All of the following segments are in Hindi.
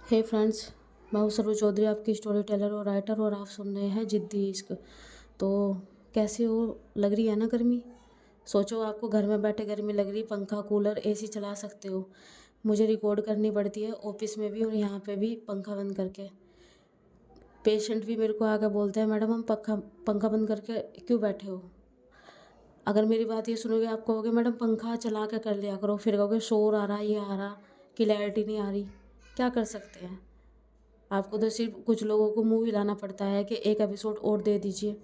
हे फ्रेंड्स, मैं हूँ सर्व चौधरी, आपकी स्टोरी टेलर और राइटर, और आप सुन रहे हैं जिद्दी इश्क। तो कैसे हो? लग रही है ना गर्मी? सोचो आपको घर में बैठे गर्मी लग रही, पंखा कूलर एसी चला सकते हो। मुझे रिकॉर्ड करनी पड़ती है ऑफिस में भी और यहाँ पे भी पंखा बंद करके। पेशेंट भी मेरे को आकर बोलते हैं, मैडम हम पंखा पंखा बंद करके क्यों बैठे हो? अगर मेरी बात ये सुनोगे आप कहोगे मैडम पंखा चला के कर लिया करो, फिर कहोगे शोर आ रहा, ये आ रहा, क्लैरिटी नहीं आ रही। क्या कर सकते हैं? आपको तो सिर्फ कुछ लोगों को मुंह हिलाना पड़ता है कि एक एपिसोड और दे दीजिए।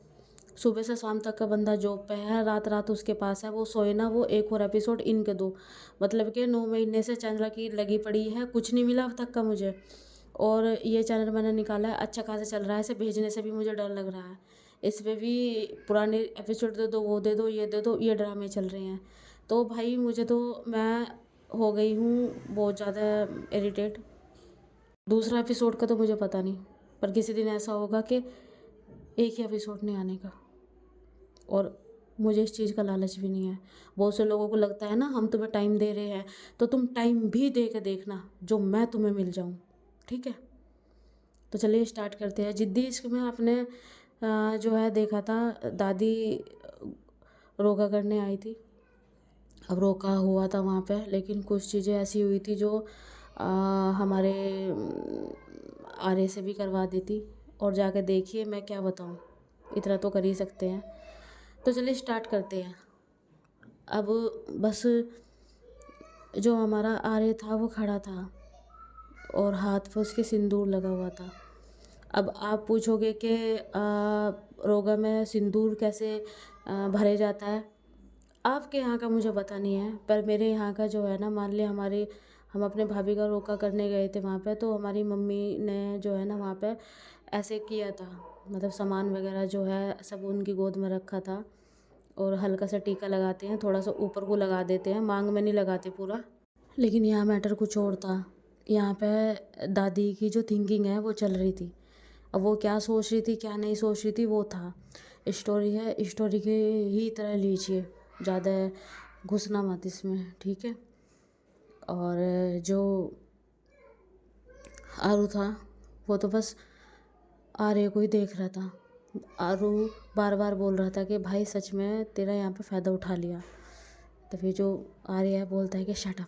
सुबह से शाम तक का बंदा जॉब पे है, रात रात उसके पास है, वो सोए ना, वो एक और एपिसोड इनके दो। मतलब कि 9 महीने से चैनल की लगी पड़ी है, कुछ नहीं मिला अब तक का मुझे। और ये चैनल मैंने निकाला है, अच्छा खासा चल रहा है, इसे भेजने से भी मुझे डर लग रहा है। इस पर भी पुराने एपिसोड दे दो, वो दे दो, ये दे दो, ये ड्रामे चल रहे हैं। तो भाई मुझे तो, मैं हो गई हूँ बहुत ज़्यादा इरिटेट। दूसरा एपिसोड का तो मुझे पता नहीं, पर किसी दिन ऐसा होगा कि एक ही एपिसोड नहीं आने का। और मुझे इस चीज़ का लालच भी नहीं है। बहुत से लोगों को लगता है ना हम तुम्हें टाइम दे रहे हैं, तो तुम टाइम भी दे के देखना जो मैं तुम्हें मिल जाऊँ। ठीक है, तो चलिए स्टार्ट करते हैं। जिद्दी इश्क में आपने जो है देखा था, दादी रोका करने आई थी। अब रोका हुआ था वहाँ पे, लेकिन कुछ चीज़ें ऐसी हुई थी जो हमारे आर्य से भी करवा देती। और जाके देखिए, मैं क्या बताऊँ, इतना तो कर ही सकते हैं। तो चलिए स्टार्ट करते हैं। अब बस जो हमारा आर्य था वो खड़ा था और हाथ पे उसके सिंदूर लगा हुआ था। अब आप पूछोगे कि रोगा में सिंदूर कैसे भरे जाता है? आपके यहाँ का मुझे पता नहीं है, पर मेरे यहाँ का जो है ना, मान लिया हमारे, हम अपने भाभी का रोका करने गए थे वहाँ पे, तो हमारी मम्मी ने जो है ना वहाँ पे ऐसे किया था। मतलब सामान वगैरह जो है सब उनकी गोद में रखा था, और हल्का सा टीका लगाते हैं, थोड़ा सा ऊपर को लगा देते हैं, मांग में नहीं लगाते पूरा। लेकिन यहाँ मैटर कुछ और था। यहाँ पे दादी की जो थिंकिंग है वो चल रही थी। अब वो क्या सोच रही थी क्या नहीं सोच रही थी वो था। स्टोरी है, स्टोरी की ही तरह लीजिए, ज़्यादा घुसना मत इसमें, ठीक है। और जो आरू था वो तो बस आर्य को ही देख रहा था। आरू बार बार बोल रहा था कि भाई सच में तेरा यहाँ पे फ़ायदा उठा लिया। तभी जो आर्य है बोलता है कि शट अप।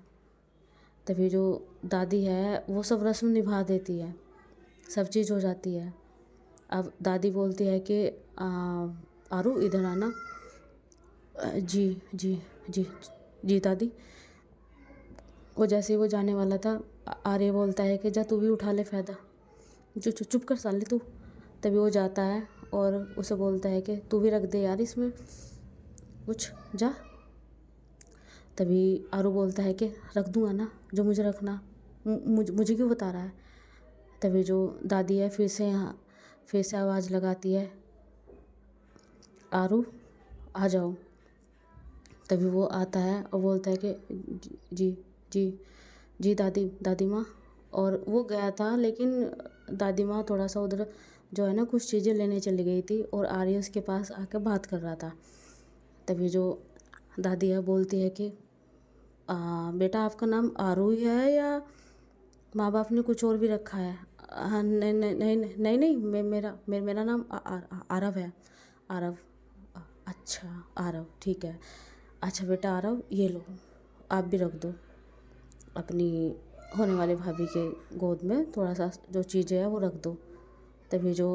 तभी जो दादी है वो सब रस्म निभा देती है, सब चीज़ हो जाती है। अब दादी बोलती है कि आरू इधर आना। जी जी जी जी दादी। वो जैसे ही वो जाने वाला था, आर्य बोलता है कि जा तू भी उठा ले फ़ायदा, जो चुप कर साले तू। तभी वो जाता है और उसे बोलता है कि तू भी रख दे यार इसमें कुछ, जा। तभी आरू बोलता है कि रख दूँगा ना जो मुझे रखना, मुझे क्यों बता रहा है। तभी जो दादी है फिर से आवाज़ लगाती है, आरू आ जाओ। तभी वो आता है और बोलता है कि जी जी जी दादी दादी माँ। और वो गया था, लेकिन दादी माँ थोड़ा सा उधर जो है ना कुछ चीज़ें लेने चली गई थी, और आर्य उसके पास आके बात कर रहा था। तभी जो दादी है बोलती है कि बेटा आपका नाम आरू ही है या माँ बाप ने कुछ और भी रखा है? हाँ नहीं नहीं नहीं नहीं नहीं, मेरा नाम आरव है। आरव, अच्छा आरव, ठीक है। अच्छा बेटा आरव, ये लो आप भी रख दो अपनी होने वाली भाभी के गोद में, थोड़ा सा जो चीज़ें है वो रख दो। तभी जो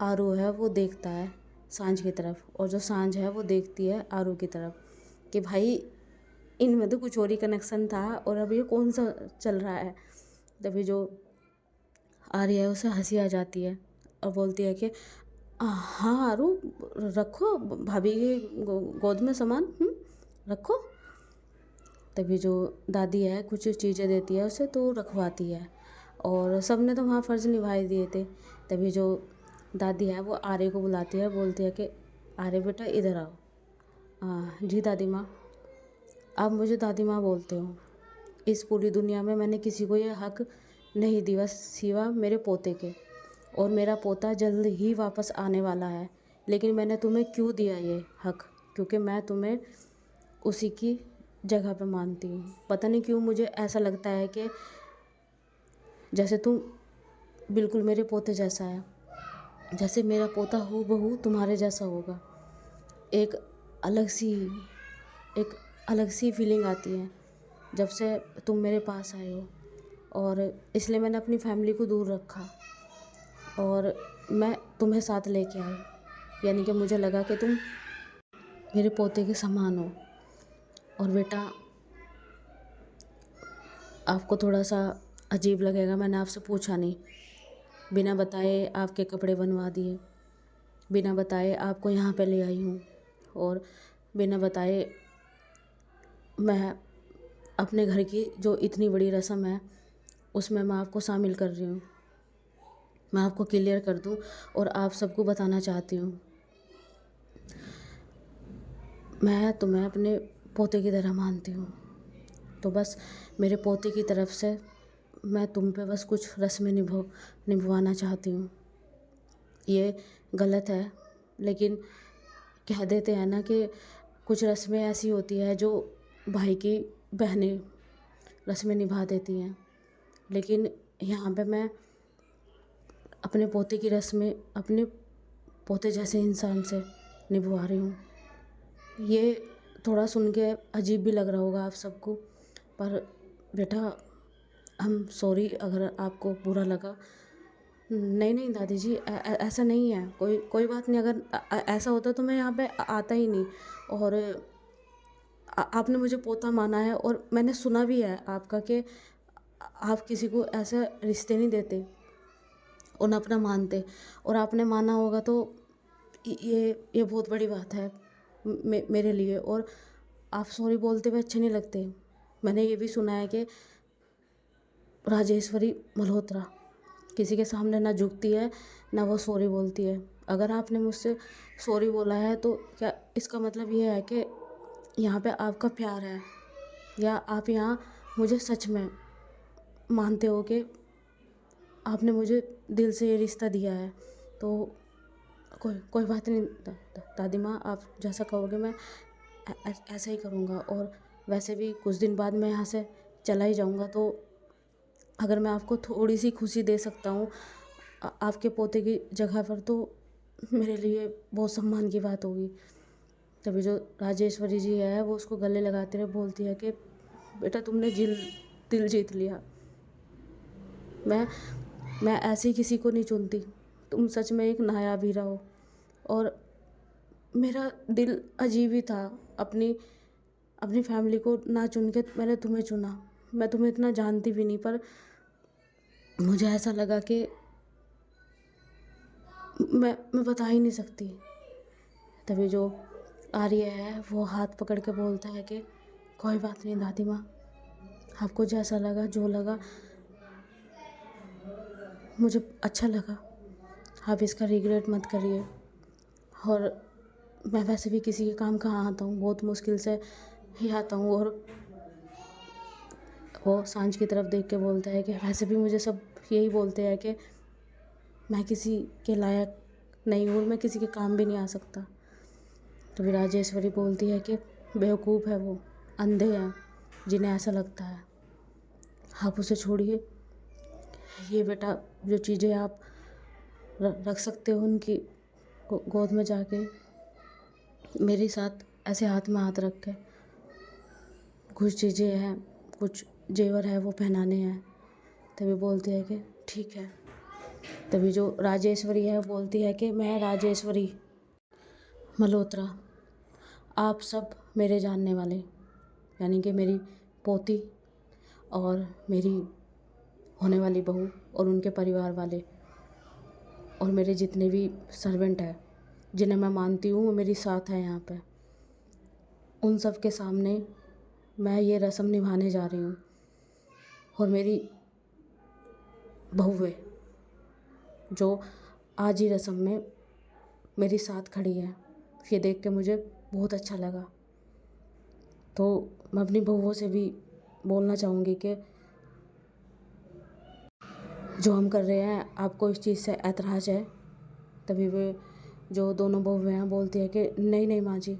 आरू है वो देखता है सांझ की तरफ, और जो सांझ है वो देखती है आरू की तरफ कि भाई इनमें तो कुछ और ही कनेक्शन था, और अब ये कौन सा चल रहा है। तभी जो आर्य है उसे हंसी आ जाती है और बोलती है कि हाँ आरू रखो भाभी के गोद में सामान, रखो। तभी जो दादी है कुछ चीज़ें देती है उसे, तो रखवाती है, और सब ने तो वहाँ फ़र्ज़ निभाए दिए थे। तभी जो दादी है वो आर्य को बुलाती है, बोलती है कि आर्य बेटा इधर आओ। जी दादी माँ। आप मुझे दादी माँ बोलते हो। इस पूरी दुनिया में मैंने किसी को ये हक नहीं दिया सिवा मेरे पोते के, और मेरा पोता जल्द ही वापस आने वाला है। लेकिन मैंने तुम्हें क्यों दिया ये हक? क्योंकि मैं तुम्हें उसी की जगह पे मानती हूँ। पता नहीं क्यों मुझे ऐसा लगता है कि जैसे तुम बिल्कुल मेरे पोते जैसा है, जैसे मेरा पोता हूबहू तुम्हारे जैसा होगा। एक अलग सी एक अलग सी फीलिंग आती है जब से तुम मेरे पास आए हो, और इसलिए मैंने अपनी फैमिली को दूर रखा और मैं तुम्हें साथ लेके आई। यानी कि मुझे लगा कि तुम मेरे पोते के समान हो। और बेटा, आपको थोड़ा सा अजीब लगेगा, मैंने आपसे पूछा नहीं, बिना बताए आपके कपड़े बनवा दिए, बिना बताए आपको यहाँ पे ले आई हूँ, और बिना बताए मैं अपने घर की जो इतनी बड़ी रस्म है उसमें मैं आपको शामिल कर रही हूँ। मैं आपको क्लियर कर दूँ और आप सबको बताना चाहती हूँ, मैं तुम्हें अपने पोते की तरह मानती हूँ। तो बस मेरे पोते की तरफ से मैं तुम पे बस कुछ रस्में निभवाना चाहती हूँ। ये गलत है, लेकिन कह देते हैं ना कि कुछ रस्में ऐसी होती है जो भाई की बहनें रस्में निभा देती हैं, लेकिन यहाँ पे मैं अपने पोते की रस्में अपने पोते जैसे इंसान से निभवा रही हूँ। ये थोड़ा सुन के अजीब भी लग रहा होगा आप सबको, पर बेटा हम सॉरी अगर आपको बुरा लगा। नहीं नहीं दादी जी, ऐसा नहीं है, कोई बात नहीं। अगर ऐसा होता तो मैं यहाँ पे आता ही नहीं। और आपने मुझे पोता माना है और मैंने सुना भी है आपका कि आप किसी को ऐसे रिश्ते नहीं देते और न अपना मानते, और आपने माना होगा तो ये बहुत बड़ी बात है मेरे लिए। और आप सॉरी बोलते हुए अच्छे नहीं लगते। मैंने ये भी सुना है कि राजेश्वरी मल्होत्रा किसी के सामने ना झुकती है ना वो सॉरी बोलती है। अगर आपने मुझसे सॉरी बोला है तो क्या इसका मतलब ये है कि यहाँ पे आपका प्यार है, या आप यहाँ मुझे सच में मानते हो कि आपने मुझे दिल से ये रिश्ता दिया है? तो कोई बात नहीं दादी माँ, आप जैसा कहोगे मैं ऐसा ही करूँगा। और वैसे भी कुछ दिन बाद मैं यहाँ से चला ही जाऊँगा, तो अगर मैं आपको थोड़ी सी खुशी दे सकता हूँ आपके पोते की जगह पर, तो मेरे लिए बहुत सम्मान की बात होगी। तभी जो राजेश्वरी जी है वो उसको गले लगाते रहे बोलती है कि बेटा तुमने दिल जीत लिया। मैं ऐसे ही किसी को नहीं चुनती, तुम सच में एक नायाब हीरा हो। और मेरा दिल अजीब ही था, अपनी फैमिली को ना चुन के मैंने तुम्हें चुना। मैं तुम्हें इतना जानती भी नहीं, पर मुझे ऐसा लगा कि मैं बता ही नहीं सकती। तभी जो आर्य है वो हाथ पकड़ के बोलता है कि कोई बात नहीं दादी माँ, आपको जैसा लगा जो लगा मुझे अच्छा लगा, आप इसका रिग्रेट मत करिए। और मैं वैसे भी किसी के काम कहाँ आता हूँ, बहुत मुश्किल से ही आता हूँ। और वो सांझ की तरफ देख के बोलता है कि वैसे भी मुझे सब यही बोलते हैं कि मैं किसी के लायक नहीं हूँ और मैं किसी के काम भी नहीं आ सकता। तो फिर राजेश्वरी बोलती है कि बेवकूफ़ है वो, अंधे हैं जिन्हें ऐसा लगता है, आप उसे छोड़िए। ये बेटा जो चीज़ें आप रख सकते हो उनकी गोद में जाके मेरे साथ ऐसे हाथ में हाथ रख के, कुछ चीज़ें हैं, कुछ जेवर है वो पहनाने हैं। तभी बोलती है कि ठीक है। तभी जो राजेश्वरी है बोलती है कि मैं राजेश्वरी मल्होत्रा, आप सब मेरे जानने वाले, यानी कि मेरी पोती और मेरी होने वाली बहू और उनके परिवार वाले, और मेरे जितने भी सर्वेंट हैं जिन्हें मैं मानती हूँ वो मेरी साथ है यहाँ पे, उन सब के सामने मैं ये रस्म निभाने जा रही हूँ। और मेरी बहुएं जो आज ही रस्म में मेरी साथ खड़ी है, ये देख के मुझे बहुत अच्छा लगा। तो मैं अपनी बहुओं से भी बोलना चाहूँगी कि जो हम कर रहे हैं आपको इस चीज़ से ऐतराज़ है? तभी वे जो दोनों बहुएं हैं बोलती है कि नहीं नहीं माँ जी,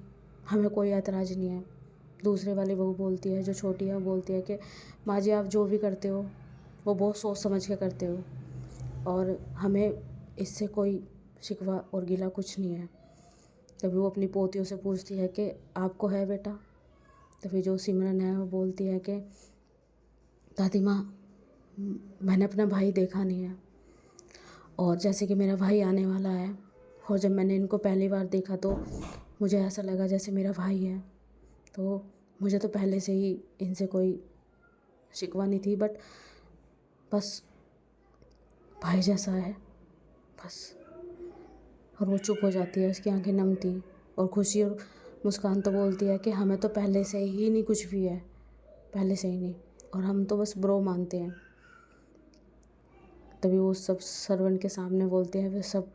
हमें कोई ऐतराज़ नहीं है। दूसरे वाली बहू बोलती है, जो छोटी है, वो बोलती है कि माँ जी आप जो भी करते हो वो बहुत सोच समझ के करते हो, और हमें इससे कोई शिकवा और गिला कुछ नहीं है। तभी वो अपनी पोतियों से पूछती है कि आपको है बेटा? तभी जो सिमरन है वो बोलती है कि दादी माँ, मैंने अपना भाई देखा नहीं है, और जैसे कि मेरा भाई आने वाला है, और जब मैंने इनको पहली बार देखा तो मुझे ऐसा लगा जैसे मेरा भाई है। तो मुझे तो पहले से ही इनसे कोई शिकवा नहीं थी, बट बस भाई जैसा है बस। और वो चुप हो जाती है, उसकी आंखें नम थी, और खुशी और मुस्कान तो बोलती है कि हमें तो पहले से ही नहीं कुछ भी है, पहले से ही नहीं, और हम तो बस ब्रो मानते हैं। तभी वो सब सर्वेंट के सामने बोलते हैं, वे सब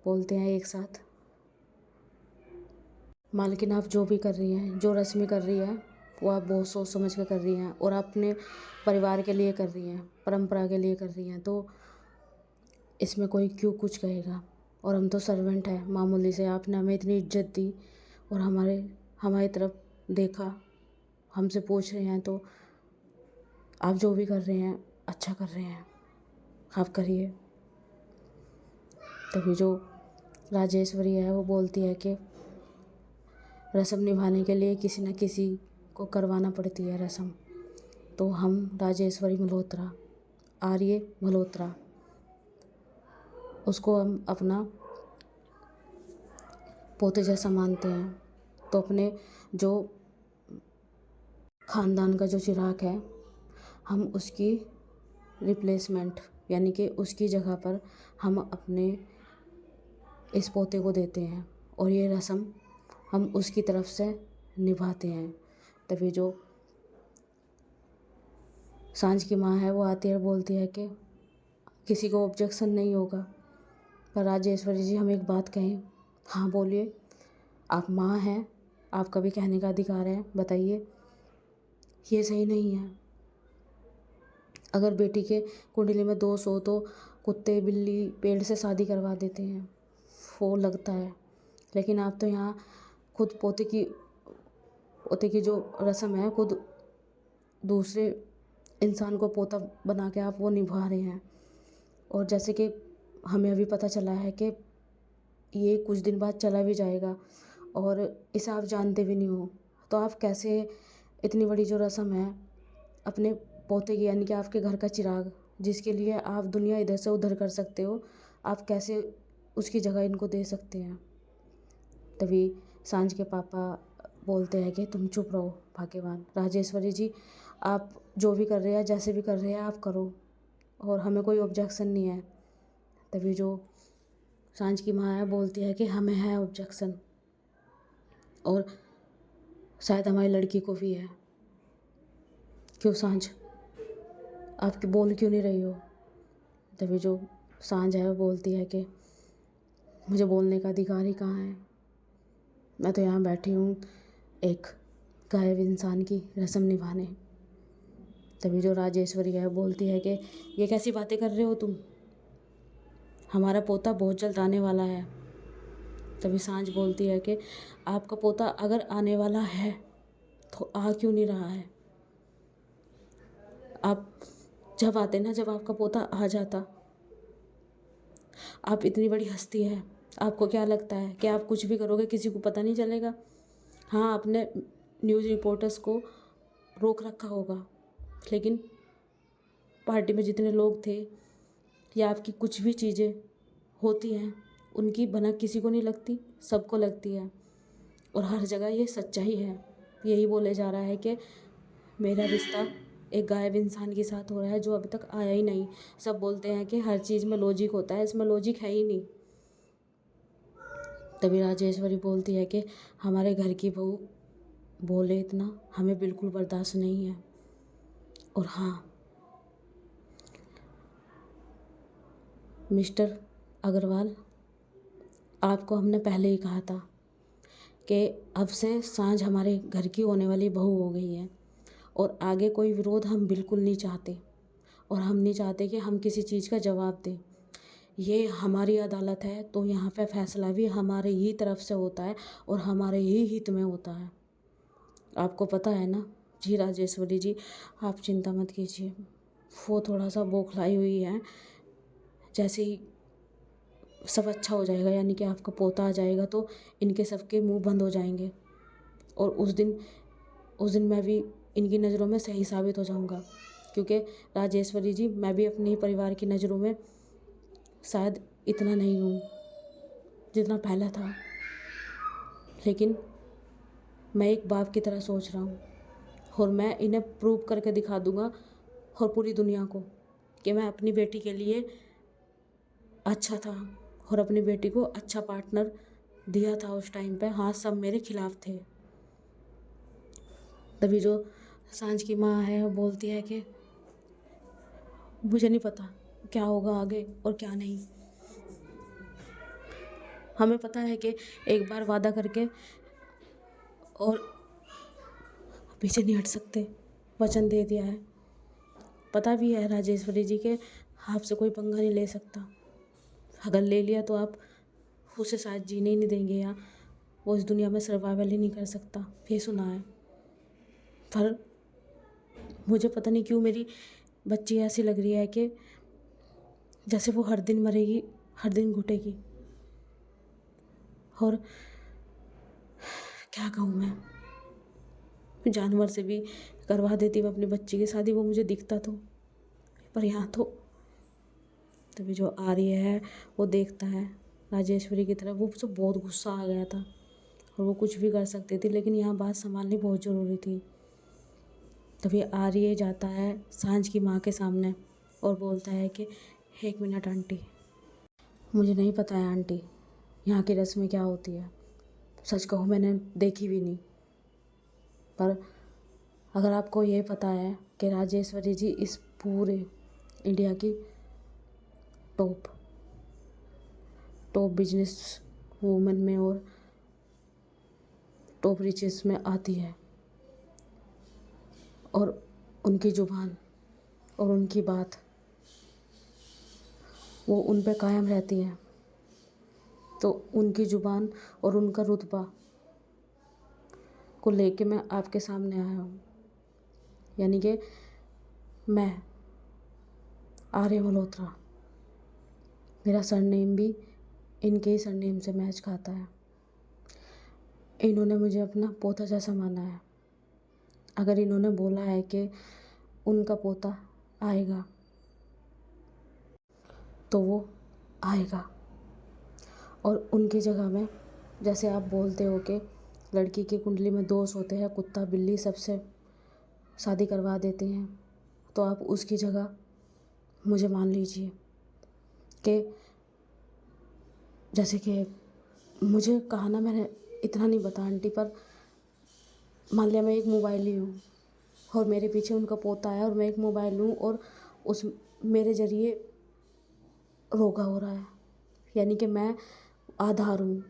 बोलते हैं एक साथ, मालकिन आप जो भी कर रही हैं, जो रस्में कर रही है, वो आप बहुत सोच समझ कर रही हैं, और आप अपने परिवार के लिए कर रही हैं, परंपरा के लिए कर रही हैं, तो इसमें कोई क्यों कुछ कहेगा। और हम तो सर्वेंट हैं मामूली से, आपने हमें इतनी इज्जत दी और हमारी तरफ देखा, हमसे पूछ रहे हैं, तो आप जो भी कर रहे हैं अच्छा कर रहे हैं, आप करिए। तभी जो राजेश्वरी है वो बोलती है कि रस्म निभाने के लिए किसी न किसी को करवाना पड़ती है रस्म, तो हम राजेश्वरी मल्होत्रा, आर्य मल्होत्रा, उसको हम अपना पोते जैसा मानते हैं। तो अपने जो ख़ानदान का जो चिराग है, हम उसकी रिप्लेसमेंट, यानी कि उसकी जगह पर हम अपने इस पोते को देते हैं, और ये रस्म हम उसकी तरफ से निभाते हैं। तभी जो सांझ की माँ है वो आती है और बोलती है कि किसी को ऑब्जेक्शन नहीं होगा, पर राजेश्वरी जी हम एक बात कहें। हाँ बोलिए, आप माँ हैं, आपका भी कहने का अधिकार है, बताइए। ये सही नहीं है। अगर बेटी के कुंडली में दोष हो तो कुत्ते बिल्ली पेड़ से शादी करवा देते हैं, वो लगता है, लेकिन आप तो यहाँ खुद पोते की जो रस्म है, खुद दूसरे इंसान को पोता बना के आप वो निभा रहे हैं। और जैसे कि हमें अभी पता चला है कि ये कुछ दिन बाद चला भी जाएगा, और इसे आप जानते भी नहीं हो, तो आप कैसे इतनी बड़ी जो रस्म है अपने पोते की, यानी कि आपके घर का चिराग, जिसके लिए आप दुनिया इधर से उधर कर सकते हो, आप कैसे उसकी जगह इनको दे सकते हैं। तभी सांझ के पापा बोलते हैं कि तुम चुप रहो भाग्यवान, राजेश्वरी जी आप जो भी कर रहे हैं, जैसे भी कर रहे हैं आप करो, और हमें कोई ऑब्जेक्शन नहीं है। तभी जो सांझ की माँ है बोलती है कि हमें है ऑब्जेक्शन, और शायद हमारी लड़की को भी है। क्यों सांझ, आप बोल क्यों नहीं रही हो? तभी जो सांझ है वो बोलती है कि मुझे बोलने का अधिकार ही कहाँ है, मैं तो यहाँ बैठी हूँ एक गायब इंसान की रस्म निभाने। तभी जो राजेश्वरी है बोलती है कि ये कैसी बातें कर रहे हो तुम, हमारा पोता बहुत जल्द आने वाला है। तभी सांझ बोलती है कि आपका पोता अगर आने वाला है तो आ क्यों नहीं रहा है? आप जब आते ना, जब आपका पोता आ जाता, आप इतनी बड़ी हस्ती है, आपको क्या लगता है कि आप कुछ भी करोगे किसी को पता नहीं चलेगा? हाँ, आपने न्यूज़ रिपोर्टर्स को रोक रखा होगा, लेकिन पार्टी में जितने लोग थे, या आपकी कुछ भी चीज़ें होती हैं, उनकी भनक किसी को नहीं लगती, सबको लगती है। और हर जगह ये सच्चाई है, यही बोले जा रहा है कि मेरा रिश्ता एक गायब इंसान के साथ हो रहा है जो अभी तक आया ही नहीं। सब बोलते हैं कि हर चीज़ में लॉजिक होता है, इसमें लॉजिक है ही नहीं। तभी राजेश्वरी बोलती है कि हमारे घर की बहू बोले इतना हमें बिल्कुल बर्दाश्त नहीं है। और हाँ, मिस्टर अग्रवाल, आपको हमने पहले ही कहा था कि अब से सांझ हमारे घर की होने वाली बहू हो गई है, और आगे कोई विरोध हम बिल्कुल नहीं चाहते, और हम नहीं चाहते कि हम किसी चीज़ का जवाब दें। ये हमारी अदालत है, तो यहाँ पे फैसला भी हमारे ही तरफ से होता है और हमारे ही हित में होता है। आपको पता है ना? जी राजेश्वरी जी, आप चिंता मत कीजिए, वो थोड़ा सा बौखलाई हुई है। जैसे ही सब अच्छा हो जाएगा, यानी कि आपका पोता आ जाएगा, तो इनके सबके मुंह बंद हो जाएंगे और उस दिन मैं भी इनकी नज़रों में सही साबित हो जाऊंगा। क्योंकि राजेश्वरी जी, मैं भी अपने परिवार की नज़रों में शायद इतना नहीं हूँ जितना पहला था, लेकिन मैं एक बाप की तरह सोच रहा हूँ और मैं इन्हें प्रूव करके दिखा दूंगा और पूरी दुनिया को कि मैं अपनी बेटी के लिए अच्छा था और अपनी बेटी को अच्छा पार्टनर दिया था उस टाइम पे। हाँ, सब मेरे खिलाफ थे। तभी जो सांझ की माँ है वो बोलती है कि मुझे नहीं पता क्या होगा आगे और क्या नहीं। हमें पता है कि एक बार वादा करके और पीछे नहीं हट सकते, वचन दे दिया है। पता भी है राजेश्वरी जी के आपसे कोई पंगा नहीं ले सकता। अगर ले लिया तो आप उसे शायद जीने ही नहीं देंगे, या वो इस दुनिया में सर्वाइवल ही नहीं कर सकता, ये सुना है। पर मुझे पता नहीं क्यों मेरी बच्ची ऐसी लग रही है कि जैसे वो हर दिन मरेगी, हर दिन घुटेगी। और क्या कहूँ मैं, जानवर से भी करवा देती मैं अपनी बच्ची की शादी, वो मुझे दिखता तो। पर यहाँ तो तभी जो आर्य है वो देखता है राजेश्वरी की तरफ, वो उसे बहुत गुस्सा आ गया था और वो कुछ भी कर सकती थी, लेकिन यहाँ बात संभालनी बहुत ज़रूरी थी। तभी आर्य जाता है सांझ की माँ के सामने और बोलता है कि 1 मिनट आंटी, मुझे नहीं पता है आंटी यहाँ की रस्में क्या होती है। सच कहूँ मैंने देखी भी नहीं। पर अगर आपको ये पता है कि राजेश्वरी जी इस पूरे इंडिया की टॉप बिजनेस वूमेन में और टॉप रिचेस में आती है, और उनकी ज़ुबान और उनकी बात वो उन पे कायम रहती है, तो उनकी ज़ुबान और उनका रुतबा को लेके मैं आपके सामने आया हूँ। यानी कि मैं आर्य मल्होत्रा, मेरा सरनेम भी इनके ही सरनेम से मैच खाता है। इन्होंने मुझे अपना पोता जैसा माना है। अगर इन्होंने बोला है कि उनका पोता आएगा तो वो आएगा। और उनकी जगह में, जैसे आप बोलते हो कि लड़की की कुंडली में दोष होते हैं, कुत्ता बिल्ली सबसे शादी करवा देते हैं, तो आप उसकी जगह मुझे मान लीजिए कि जैसे कि मुझे कहा ना, मैंने इतना नहीं बता आंटी, पर मान लिया मैं एक मोबाइल ही हूँ और मेरे पीछे उनका पोता है और मैं एक मोबाइल हूँ और उस मेरे ज़रिए रोगा हो रहा है। यानी कि मैं आधार हूँ,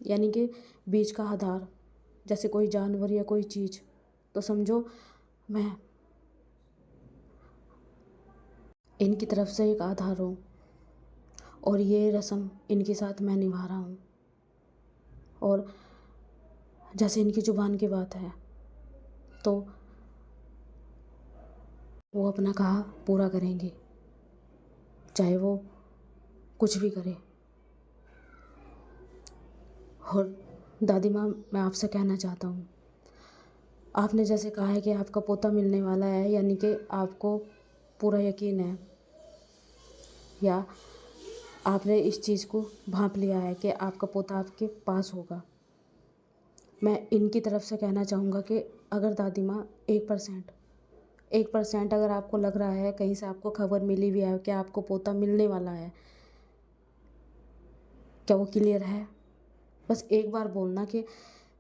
यानी कि बीच का आधार, जैसे कोई जानवर या कोई चीज़, तो समझो मैं इनकी तरफ से एक आधार हूँ और ये रस्म इनके साथ मैं निभा रहा हूँ। और जैसे इनकी ज़ुबान की बात है तो वो अपना कहा पूरा करेंगे, चाहे वो कुछ भी करे। और दादी माँ, मैं आपसे कहना चाहता हूँ, आपने जैसे कहा है कि आपका पोता मिलने वाला है, यानी कि आपको पूरा यकीन है, या आपने इस चीज़ को भांप लिया है कि आपका पोता आपके पास होगा। मैं इनकी तरफ से कहना चाहूँगा कि अगर दादी माँ 1% अगर आपको लग रहा है, कहीं से आपको खबर मिली भी है कि आपको पोता मिलने वाला है, क्या वो क्लियर है? बस एक बार बोलना कि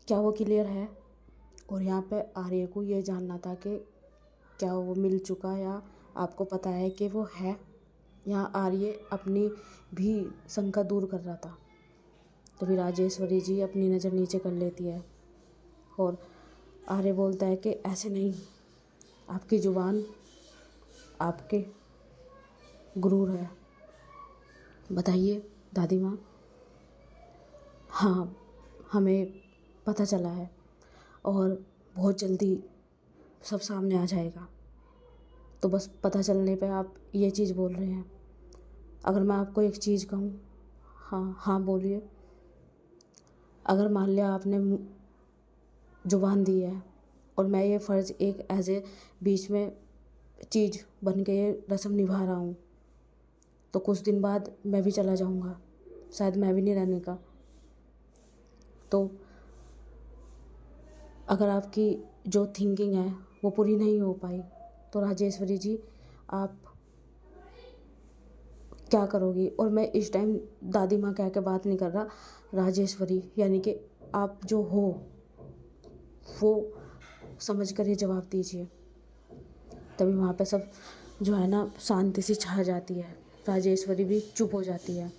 क्या वो क्लियर है। और यहाँ पे आर्य को ये जानना था कि क्या वो मिल चुका, या आपको पता है कि वो है। यहाँ आर्य अपनी भी शंका दूर कर रहा था। तभी राजेश्वरी जी अपनी नज़र नीचे कर लेती है और आर्य बोलता है कि ऐसे नहीं, आपकी ज़ुबान आपके गुरूर है। बताइए दादी माँ। हाँ, हमें पता चला है और बहुत जल्दी सब सामने आ जाएगा। तो बस पता चलने पे आप ये चीज़ बोल रहे हैं। अगर मैं आपको एक चीज़ कहूँ, हाँ हाँ बोलिए। अगर मान लिया आपने जुबान दी है और मैं ये फ़र्ज़ एक एज़ ए बीच में चीज़ बन के ये रस्म निभा रहा हूँ, तो कुछ दिन बाद मैं भी चला जाऊँगा, शायद मैं भी नहीं रहने का। तो अगर आपकी जो थिंकिंग है वो पूरी नहीं हो पाई, तो राजेश्वरी जी आप क्या करोगी? और मैं इस टाइम दादी माँ कह के बात नहीं कर रहा, राजेश्वरी यानी कि आप जो हो वो समझ कर ये जवाब दीजिए। तभी वहाँ पे सब जो है ना शांति सी छा जाती है, राजेश्वरी भी चुप हो जाती है।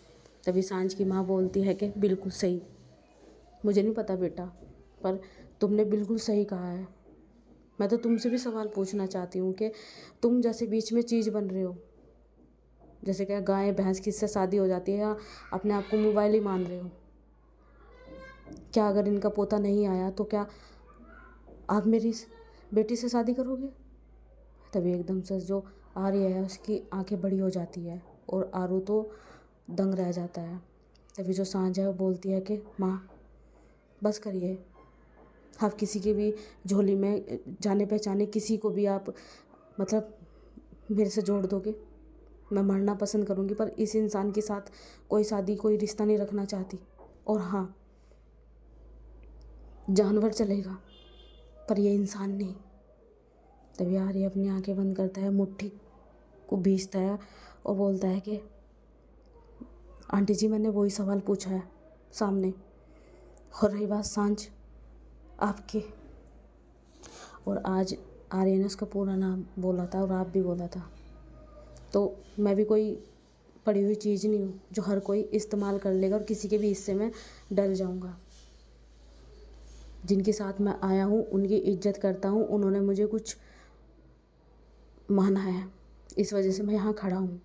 तभी सांझ की माँ बोलती है कि बिल्कुल सही, मुझे नहीं पता बेटा, पर तुमने बिल्कुल सही कहा है। मैं तो तुमसे भी सवाल पूछना चाहती हूँ कि तुम जैसे बीच में चीज़ बन रहे हो, जैसे कि गाय भैंस किससे शादी हो जाती है, या अपने आप को मोबाइल ही मान रहे हो। क्या अगर इनका पोता नहीं आया तो क्या आप मेरी बेटी से शादी करोगे? तभी एकदम से जो आर्य है उसकी आंखें बड़ी हो जाती है और आरू तो दंग रह जाता है। तभी जो सांझ है वो बोलती है कि माँ बस करिए, आप किसी की भी झोली में जाने पहचाने किसी को भी आप मतलब मेरे से जोड़ दोगे। मैं मरना पसंद करूँगी, पर इस इंसान के साथ कोई शादी कोई रिश्ता नहीं रखना चाहती। और हाँ, जानवर चलेगा पर ये इंसान नहीं। तभी आर्य अपनी आंखें बंद करता है, मुट्ठी को भींचता है और बोलता है कि आंटी जी मैंने वही सवाल पूछा है सामने, और रही बात सांझ आपकी। और आज आर्य ने उसका पूरा नाम बोला था और आप भी बोला था। तो मैं भी कोई पड़ी हुई चीज़ नहीं हूँ जो हर कोई इस्तेमाल कर लेगा और किसी के भी हिस्से में डल जाऊँगा। जिनके साथ मैं आया हूँ उनकी इज्जत करता हूँ, उन्होंने मुझे कुछ माना है, इस वजह से मैं यहाँ खड़ा हूँ।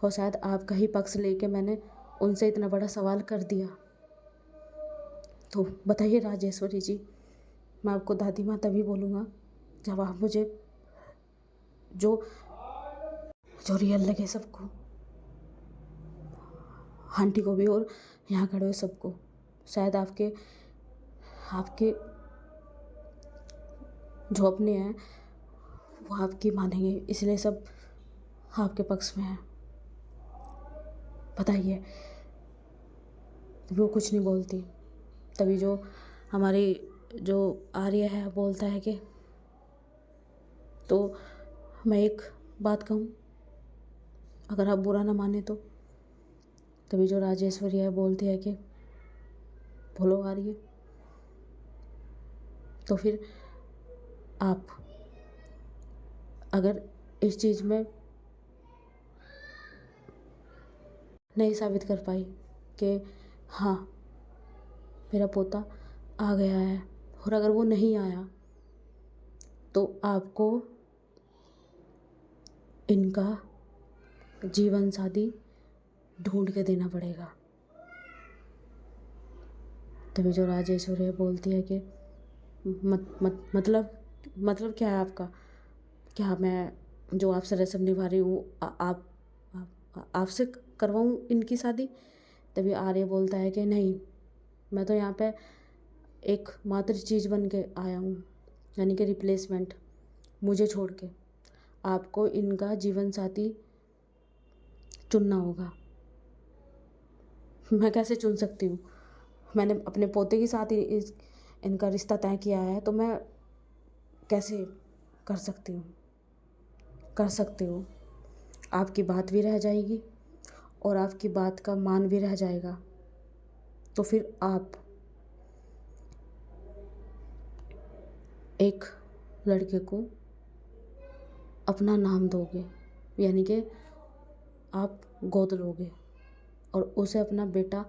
और शायद आपका ही पक्ष लेके मैंने उनसे इतना बड़ा सवाल कर दिया। तो बताइए राजेश्वरी जी, मैं आपको दादी माँ तभी बोलूँगा जब आप मुझे जो जो रियल लगे सबको, आंटी को भी और यहाँ खड़े हुए सबको। शायद आपके आपके जो अपने हैं वो आपकी मानेंगे, इसलिए सब आपके पक्ष में हैं। बताइए। वो कुछ नहीं बोलती। तभी जो हमारी जो आर्य है बोलता है कि तो मैं एक बात कहूँ, अगर आप बुरा ना माने तो। तभी जो राजेश्वरी है बोलती है कि बोलो आर्य। तो फिर आप अगर इस चीज़ में नहीं साबित कर पाई कि हाँ मेरा पोता आ गया है, और अगर वो नहीं आया तो आपको इनका जीवन साथी ढूंढ के देना पड़ेगा। तभी जो राजेश्वरी है बोलती है कि मतलब क्या है आपका? क्या मैं जो आपसे रस्म निभा रही हूँ आपसे करवाऊँ इनकी शादी? तभी आर्य बोलता है कि नहीं, मैं तो यहाँ पे एक मात्र चीज़ बन के आया हूँ, यानी कि रिप्लेसमेंट। मुझे छोड़ के आपको इनका जीवन साथी चुनना होगा। मैं कैसे चुन सकती हूँ? मैंने अपने पोते के साथ ही इनका रिश्ता तय किया है, तो मैं कैसे कर सकती हूँ? कर सकते हो, आपकी बात भी रह जाएगी और आपकी बात का मान भी रह जाएगा। तो फिर आप एक लड़के को अपना नाम दोगे, यानी कि आप गोद लोगे और उसे अपना बेटा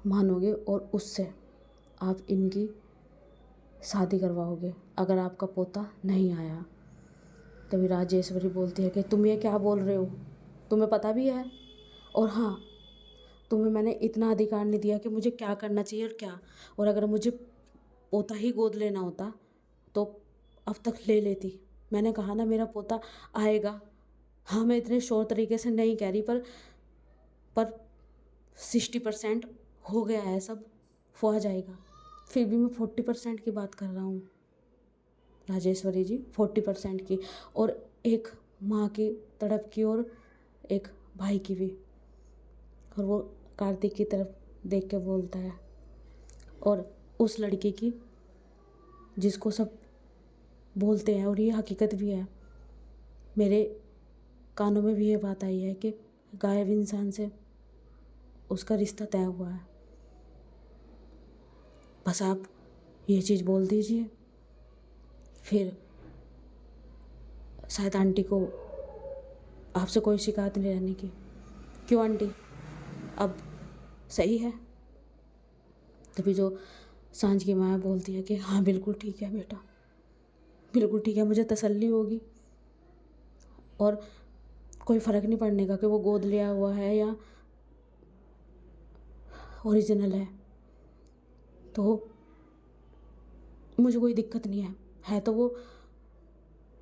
मानोगे और उससे आप इनकी शादी करवाओगे अगर आपका पोता नहीं आया। तभी राजेश्वरी बोलती है कि तुम ये क्या बोल रहे हो? तुम्हें पता भी है? और हाँ, तुम्हें मैंने इतना अधिकार नहीं दिया कि मुझे क्या करना चाहिए और क्या। और अगर मुझे पोता ही गोद लेना होता तो अब तक ले लेती, मैंने कहा ना मेरा पोता आएगा। हाँ, मैं इतने शोर तरीके से नहीं कह रही, पर 60% हो गया है सब, वो आ जाएगा। फिर भी मैं 40% की बात कर रहा हूँ राजेश्वरी जी, 40% की। और एक माँ की तड़प की और एक भाई की भी। और वो कार्तिक की तरफ देख के बोलता है, और उस लड़के की जिसको सब बोलते हैं, और ये हकीकत भी है, मेरे कानों में भी ये बात आई है कि गायब इंसान से उसका रिश्ता तय हुआ है। बस आप ये चीज़ बोल दीजिए, फिर शायद आंटी को आपसे कोई शिकायत नहीं रहने की। क्यों आंटी, अब सही है? तभी जो सांझ की माँ बोलती है कि हाँ बिल्कुल ठीक है बेटा, बिल्कुल ठीक है, मुझे तसल्ली होगी। और कोई फ़र्क नहीं पड़ने का कि वो गोद लिया हुआ है या ओरिजिनल है। तो मुझे कोई दिक्कत नहीं है तो वो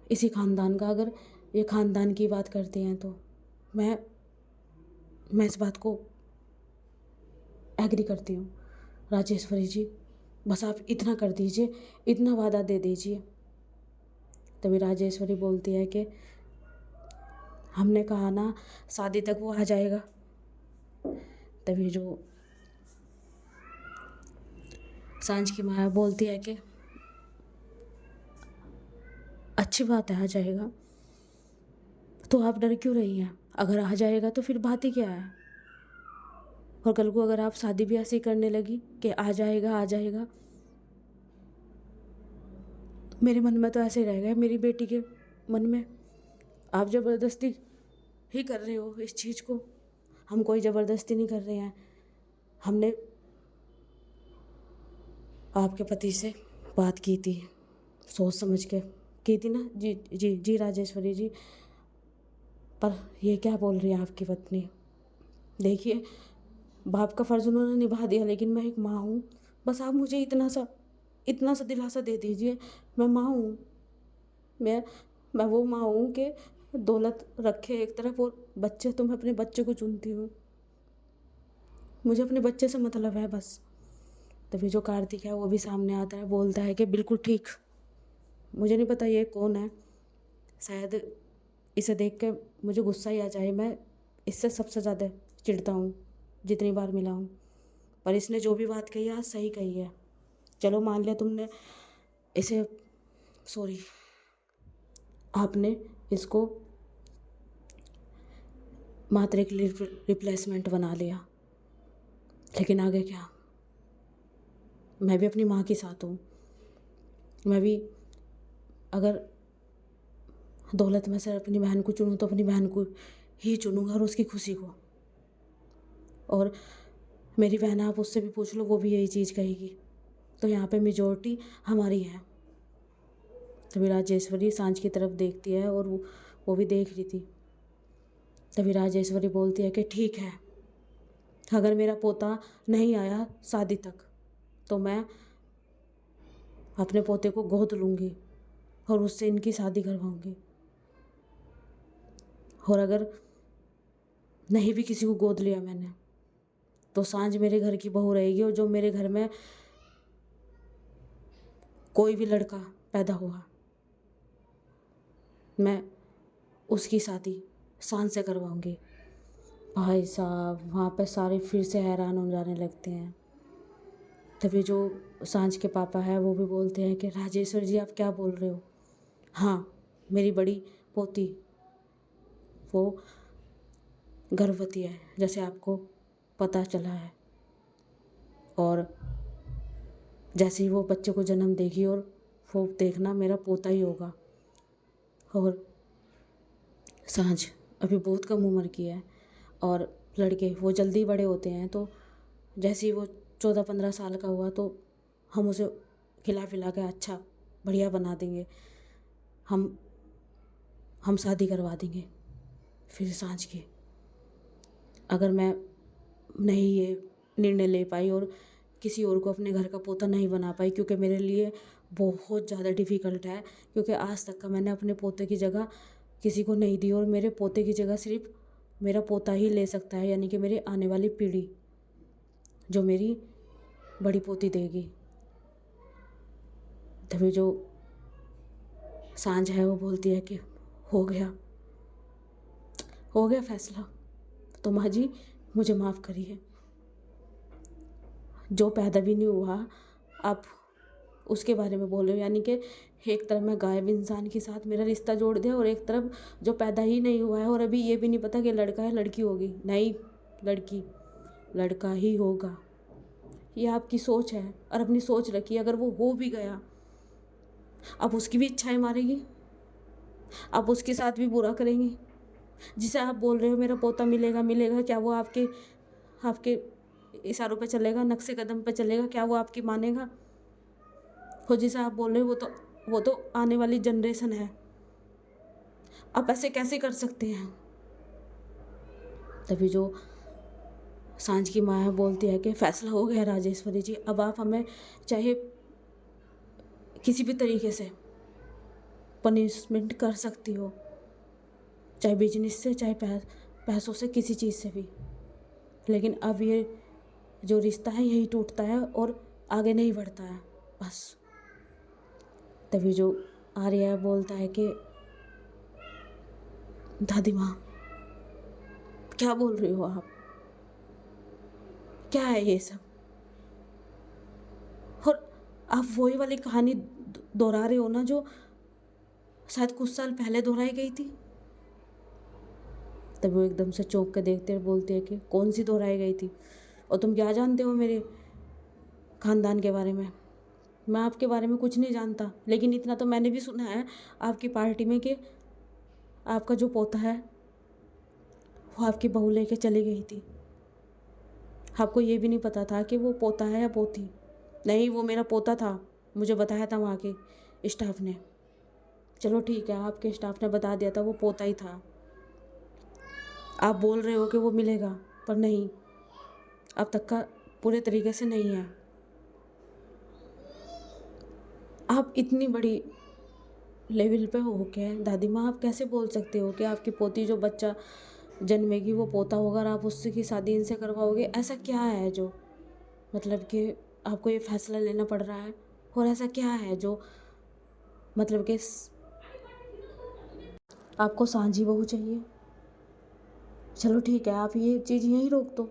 इसी ख़ानदान का। अगर ये ख़ानदान की बात करते हैं तो मैं इस बात को एग्री करती हूँ राजेश्वरी जी। बस आप इतना कर दीजिए, इतना वादा दे दीजिए। तभी राजेश्वरी बोलती है कि हमने कहा ना शादी तक वो आ जाएगा। तभी जो सांझ की माँ बोलती है कि अच्छी बात है, आ जाएगा, तो आप डर क्यों रही हैं? अगर आ जाएगा तो फिर बात ही क्या है? और कल को अगर आप शादी भी ऐसी करने लगी कि आ जाएगा आ जाएगा, मेरे मन में तो ऐसे ही रहेगा, मेरी बेटी के मन में। आप ज़बरदस्ती ही कर रहे हो इस चीज़ को। हम कोई ज़बरदस्ती नहीं कर रहे हैं। हमने आपके पति से बात की थी, सोच समझ के की थी ना। जी जी जी राजेश्वरी जी। पर ये क्या बोल रही है आपकी पत्नी? देखिए, बाप का फ़र्ज़ उन्होंने निभा दिया, लेकिन मैं एक माँ हूँ। बस आप मुझे इतना सा दिलासा दे दीजिए, मैं माँ हूँ। मैं मैं वो माँ हूँ कि दौलत रखे एक तरफ और बच्चे, तो मैं अपने बच्चे को चुनती हूँ। मुझे अपने बच्चे से मतलब है बस। तभी जो कार्तिक है वो भी सामने आता है, बोलता है कि बिल्कुल ठीक। मुझे नहीं पता ये कौन है, शायद इसे देख के मुझे गुस्सा ही आ जाए। मैं इससे सबसे ज़्यादा चिढ़ता हूँ जितनी बार मिला हूँ। पर इसने जो भी बात कही है आज सही कही है। चलो मान लिया तुमने इसे, सॉरी, आपने इसको मात्र एक रिप्लेसमेंट बना लिया, लेकिन आगे क्या? मैं भी अपनी माँ के साथ हूँ। मैं भी अगर दौलत में से अपनी बहन को चुनूँ तो अपनी बहन को ही चुनूँगा और उसकी खुशी को। और मेरी बहन, आप उससे भी पूछ लो, वो भी यही चीज़ कहेगी। तो यहाँ पे मेजॉरिटी हमारी है। तभी राजेश्वरी सांझ की तरफ देखती है और वो भी देख रही थी। तभी राजेश्वरी बोलती है कि ठीक है, अगर मेरा पोता नहीं आया शादी तक तो मैं अपने पोते को गोद लूँगी और उससे इनकी शादी करवाऊँगी। और अगर नहीं भी किसी को गोद लिया मैंने, तो सांझ मेरे घर की बहू रहेगी। और जो मेरे घर में कोई भी लड़का पैदा हुआ, मैं उसकी शादी सांझ से करवाऊँगी। भाई साहब, वहाँ पे सारे फिर से हैरान हो जाने लगते हैं। तभी जो सांझ के पापा है वो भी बोलते हैं कि राजेश्वर जी आप क्या बोल रहे हो? हाँ, मेरी बड़ी पोती वो गर्भवती है, जैसे आपको पता चला है। और जैसे ही वो बच्चे को जन्म देगी, और वो देखना मेरा पोता ही होगा। और सांझ अभी बहुत कम उम्र की है, और लड़के वो जल्दी बड़े होते हैं। तो जैसे ही वो 14-15 साल का हुआ तो हम उसे खिला पिला के अच्छा बढ़िया बना देंगे। हम हम शादी करवा देंगे फिर सांझ की। अगर मैं नहीं ये निर्णय ले पाई और किसी और को अपने घर का पोता नहीं बना पाई, क्योंकि मेरे लिए बहुत ज़्यादा डिफ़िकल्ट है, क्योंकि आज तक का मैंने अपने पोते की जगह किसी को नहीं दी, और मेरे पोते की जगह सिर्फ मेरा पोता ही ले सकता है, यानी कि मेरी आने वाली पीढ़ी जो मेरी बड़ी पोती देगी। तभी जो सांझ है वो बोलती है कि हो गया, हो गया फैसला, तो माँ जी मुझे माफ़ करिए। जो पैदा भी नहीं हुआ आप उसके बारे में बोल रहे हो, यानी कि एक तरफ मैं गायब इंसान के साथ मेरा रिश्ता जोड़ दिया, और एक तरफ जो पैदा ही नहीं हुआ है और अभी ये भी नहीं पता कि लड़का है लड़की होगी। नहीं, लड़की, लड़का ही होगा। ये आपकी सोच है, और अपनी सोच रखिए। अगर वो हो भी गया, आप उसकी भी इच्छाएं मारेंगी, आप उसके साथ भी बुरा करेंगी। जिसे आप बोल रहे हो मेरा पोता मिलेगा मिलेगा, क्या वो आपके आपके इशारों पे चलेगा, नक्शे कदम पे चलेगा? क्या वो आपकी मानेगा? हो जिसे आप बोल रहे हो वो तो आने वाली जनरेशन है। आप ऐसे कैसे कर सकते हैं? तभी जो सांझ की माँ है बोलती है कि फैसला हो गया राजेश्वरी जी, अब आप हमें चाहे किसी भी तरीके से पनिशमेंट कर सकती हो, चाहे बिजनेस से, चाहे पैसों से, किसी चीज़ से भी, लेकिन अब ये जो रिश्ता है यही टूटता है और आगे नहीं बढ़ता है, बस। तभी जो आर्या बोलता है कि दादी माँ क्या बोल रही हो आप, क्या है ये सब? और आप वही वाली कहानी दोहरा रहे हो ना जो शायद कुछ साल पहले दोहराई गई थी। तभी वो एकदम से चौंक के देखते हैं, बोलती है कि कौन सी दोहराई गई थी, और तुम क्या जानते हो मेरे खानदान के बारे में? मैं आपके बारे में कुछ नहीं जानता, लेकिन इतना तो मैंने भी सुना है आपकी पार्टी में कि आपका जो पोता है वो आपकी बहू लेके चली गई थी। आपको ये भी नहीं पता था कि वो पोता है या पोती? नहीं, वो मेरा पोता था, मुझे बताया था वहाँ के स्टाफ ने। चलो ठीक है, आपके स्टाफ ने बता दिया था वो पोता ही था। आप बोल रहे हो कि वो मिलेगा, पर नहीं, अब तक का पूरे तरीके से नहीं है। आप इतनी बड़ी लेवल पे हो के दादी माँ, आप कैसे बोल सकते हो कि आपकी पोती जो बच्चा जन्मेगी वो पोता होगा और आप उससे की शादी इनसे करवाओगे? ऐसा क्या है जो मतलब कि आपको ये फैसला लेना पड़ रहा है? और ऐसा क्या है जो मतलब कि आपको सांझी बहू चाहिए? चलो ठीक है, आप ये चीज़ यहीं रोक दो।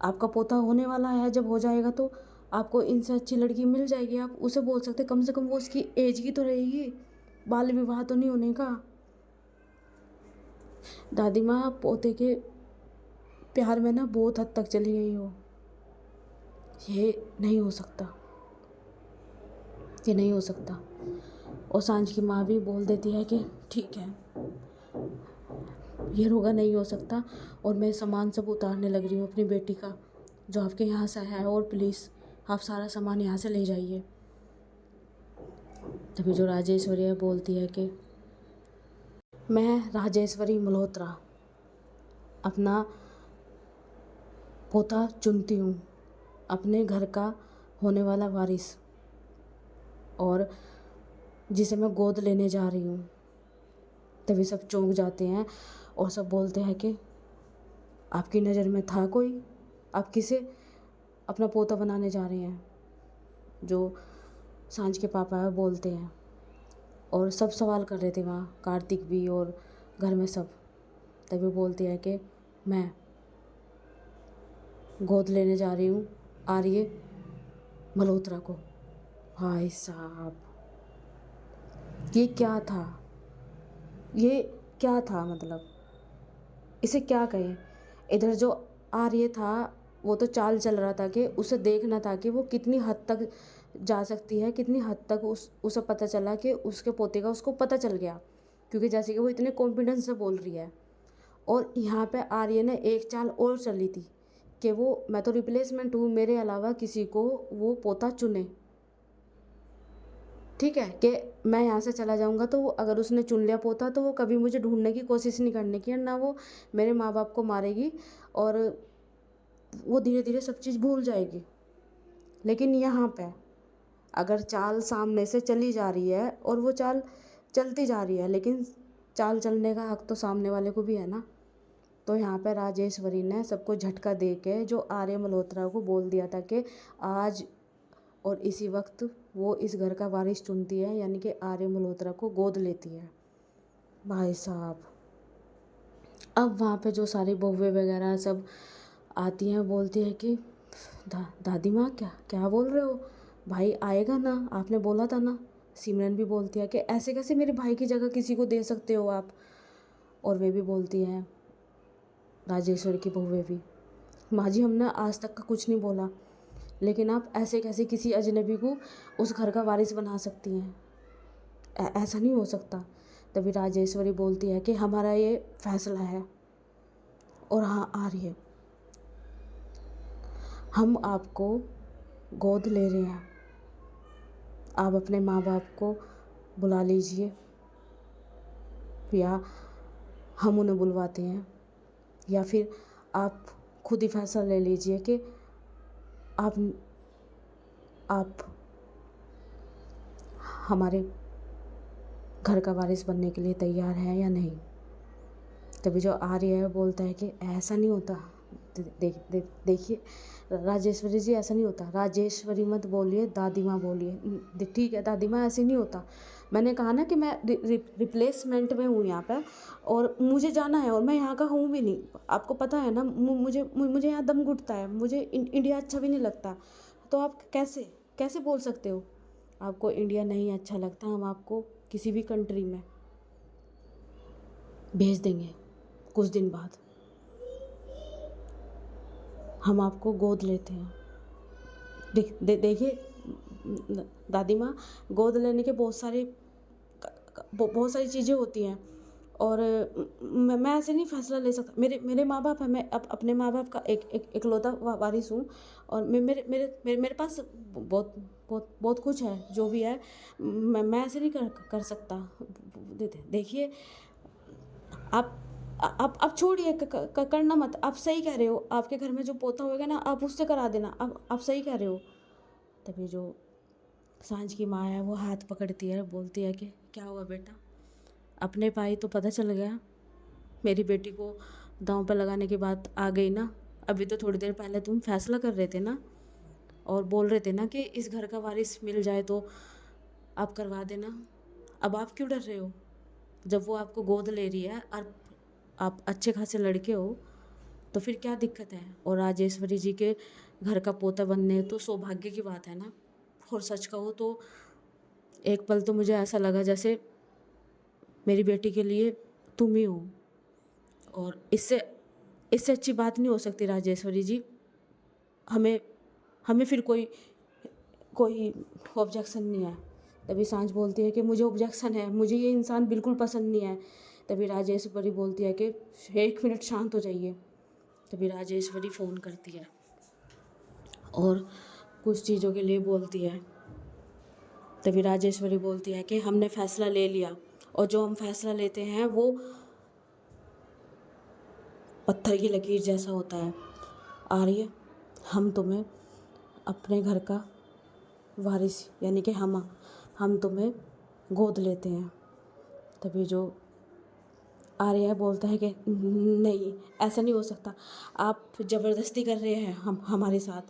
आपका पोता होने वाला है, जब हो जाएगा तो आपको इनसे अच्छी लड़की मिल जाएगी। आप उसे बोल सकते, कम से कम वो उसकी एज की तो रहेगी, बाल विवाह तो नहीं होने का। दादी माँ, आप पोते के प्यार में ना बहुत हद तक चली गई हो। ये नहीं हो सकता, ये नहीं हो सकता। और सांझ की माँ भी बोल देती है कि ठीक है, ये रोगा नहीं हो सकता, और मैं सामान सब उतारने लग रही हूँ अपनी बेटी का जो आपके यहाँ से है, और प्लीज़ आप सारा सामान यहाँ से ले जाइए। तभी जो राजेश्वरी है बोलती है कि मैं राजेश्वरी मल्होत्रा अपना पोता चुनती हूँ, अपने घर का होने वाला वारिस, और जिसे मैं गोद लेने जा रही हूँ। तभी सब चौंक जाते हैं और सब बोलते हैं कि आपकी नज़र में था कोई? आप किसे अपना पोता बनाने जा रहे हैं? जो सांझ के पापा है बोलते हैं, और सब सवाल कर रहे थे वहाँ, कार्तिक भी और घर में सब। तभी बोलते हैं कि मैं गोद लेने जा रही हूँ आर्य मल्होत्रा को। भाई साहब, ये क्या था? ये क्या था? मतलब इसे क्या कहें? इधर जो आर्य था वो तो चाल चल रहा था कि उसे देखना था कि वो कितनी हद तक जा सकती है, कितनी हद तक उसे पता चला कि उसके पोते का उसको पता चल गया, क्योंकि जैसे कि वो इतने कॉन्फिडेंस से बोल रही है। और यहाँ पे आर्य ने एक चाल और चली थी कि वो मैं तो रिप्लेसमेंट हूँ, मेरे अलावा किसी को वो पोता चुने। ठीक है कि मैं यहाँ से चला जाऊँगा तो वो अगर उसने चुन लिया पोता तो वो कभी मुझे ढूंढने की कोशिश नहीं करने की, और ना वो मेरे माँ बाप को मारेगी, और वो धीरे धीरे सब चीज़ भूल जाएगी। लेकिन यहाँ पे अगर चाल सामने से चली जा रही है और वो चाल चलती जा रही है, लेकिन चाल चलने का हक तो सामने वाले को भी है ना। तो यहाँ पे राजेश्वरी ने सबको झटका दे के जो आर्य मल्होत्रा को बोल दिया था कि आज और इसी वक्त वो इस घर का वारिस चुनती है, यानी कि आर्य मल्होत्रा को गोद लेती है। भाई साहब, अब वहाँ पे जो सारी बहुएं वगैरह सब आती हैं, बोलती है कि दादी माँ क्या क्या बोल रहे हो, भाई आएगा ना, आपने बोला था ना। सिमरन भी बोलती है कि ऐसे कैसे मेरे भाई की जगह किसी को दे सकते हो आप। और वे भी बोलती हैं, राजेश्वर की बहुएं भी, माँ जी हमने आज तक का कुछ नहीं बोला, लेकिन आप ऐसे कैसे किसी अजनबी को उस घर का वारिस बना सकती हैं, ऐसा नहीं हो सकता। तभी राजेश्वरी बोलती है कि हमारा ये फैसला है और हाँ आर्य, हम आपको गोद ले रहे हैं, आप अपने माँ बाप को बुला लीजिए या हम उन्हें बुलवाते हैं, या फिर आप खुद ही फैसला ले लीजिए कि आप हमारे घर का वारिस बनने के लिए तैयार हैं या नहीं। तभी जो आर्य है बोलता है कि ऐसा नहीं होता। देखिए राजेश्वरी जी, ऐसा नहीं होता। राजेश्वरी मत बोलिए, दादी माँ बोलिए। ठीक है दादी माँ, ऐसे नहीं होता। मैंने कहा ना कि मैं रिप्लेसमेंट में हूँ यहाँ पे, और मुझे जाना है, और मैं यहाँ का हूँ भी नहीं। आपको पता है ना, मुझे यहाँ दम घुटता है, मुझे इंडिया अच्छा भी नहीं लगता। तो आप कैसे कैसे बोल सकते हो आपको इंडिया नहीं अच्छा लगता? हम आपको किसी भी कंट्री में भेज देंगे कुछ दिन बाद, हम आपको गोद लेते हैं। देखिए दादी माँ, गोद लेने के बहुत सारी चीज़ें होती हैं, और मैं ऐसे नहीं फैसला ले सकता। मेरे माँ बाप हैं, मैं अपने माँ बाप का इकलौता वारिस हूँ, और मेरे पास बहुत कुछ है, जो भी है मैं ऐसे नहीं कर सकता। देखिए आप छोड़िए, करना मत। आप सही कह रहे हो, आपके घर में जो पोता होगा ना, आप उससे करा देना। आप सही कह रहे हो। तभी जो सांझ की माँ है वो हाथ पकड़ती है, बोलती है कि क्या हुआ बेटा, अपने भाई तो पता चल गया, मेरी बेटी को दांव पे लगाने की बात आ गई ना। अभी तो थोड़ी देर पहले तुम फैसला कर रहे थे ना, और बोल रहे थे ना कि इस घर का वारिस मिल जाए तो आप करवा देना। अब आप क्यों डर रहे हो? जब वो आपको गोद ले रही है और आप अच्छे खासे लड़के हो, तो फिर क्या दिक्कत है? और राजेश्वरी जी के घर का पोता बनने तो सौभाग्य की बात है ना। और सच कहो तो एक पल तो मुझे ऐसा लगा जैसे मेरी बेटी के लिए तुम ही हो, और इससे अच्छी बात नहीं हो सकती राजेश्वरी जी। हमें हमें फिर कोई ऑब्जेक्शन नहीं है। तभी सांझ बोलती है कि मुझे ऑब्जेक्शन है, मुझे ये इंसान बिल्कुल पसंद नहीं है। तभी राजेश्वरी बोलती है कि 1 मिनट शांत हो जाइए। तभी राजेश्वरी फ़ोन करती है और कुछ चीज़ों के लिए बोलती है। तभी राजेश्वरी बोलती है कि हमने फ़ैसला ले लिया, और जो हम फ़ैसला लेते हैं वो पत्थर की लकीर जैसा होता है। आर्य, हम तुम्हें अपने घर का वारिस, यानी कि हम तुम्हें गोद लेते हैं। तभी जो आर्य बोलता है कि नहीं, ऐसा नहीं हो सकता, आप ज़बरदस्ती कर रहे हैं हमारे साथ।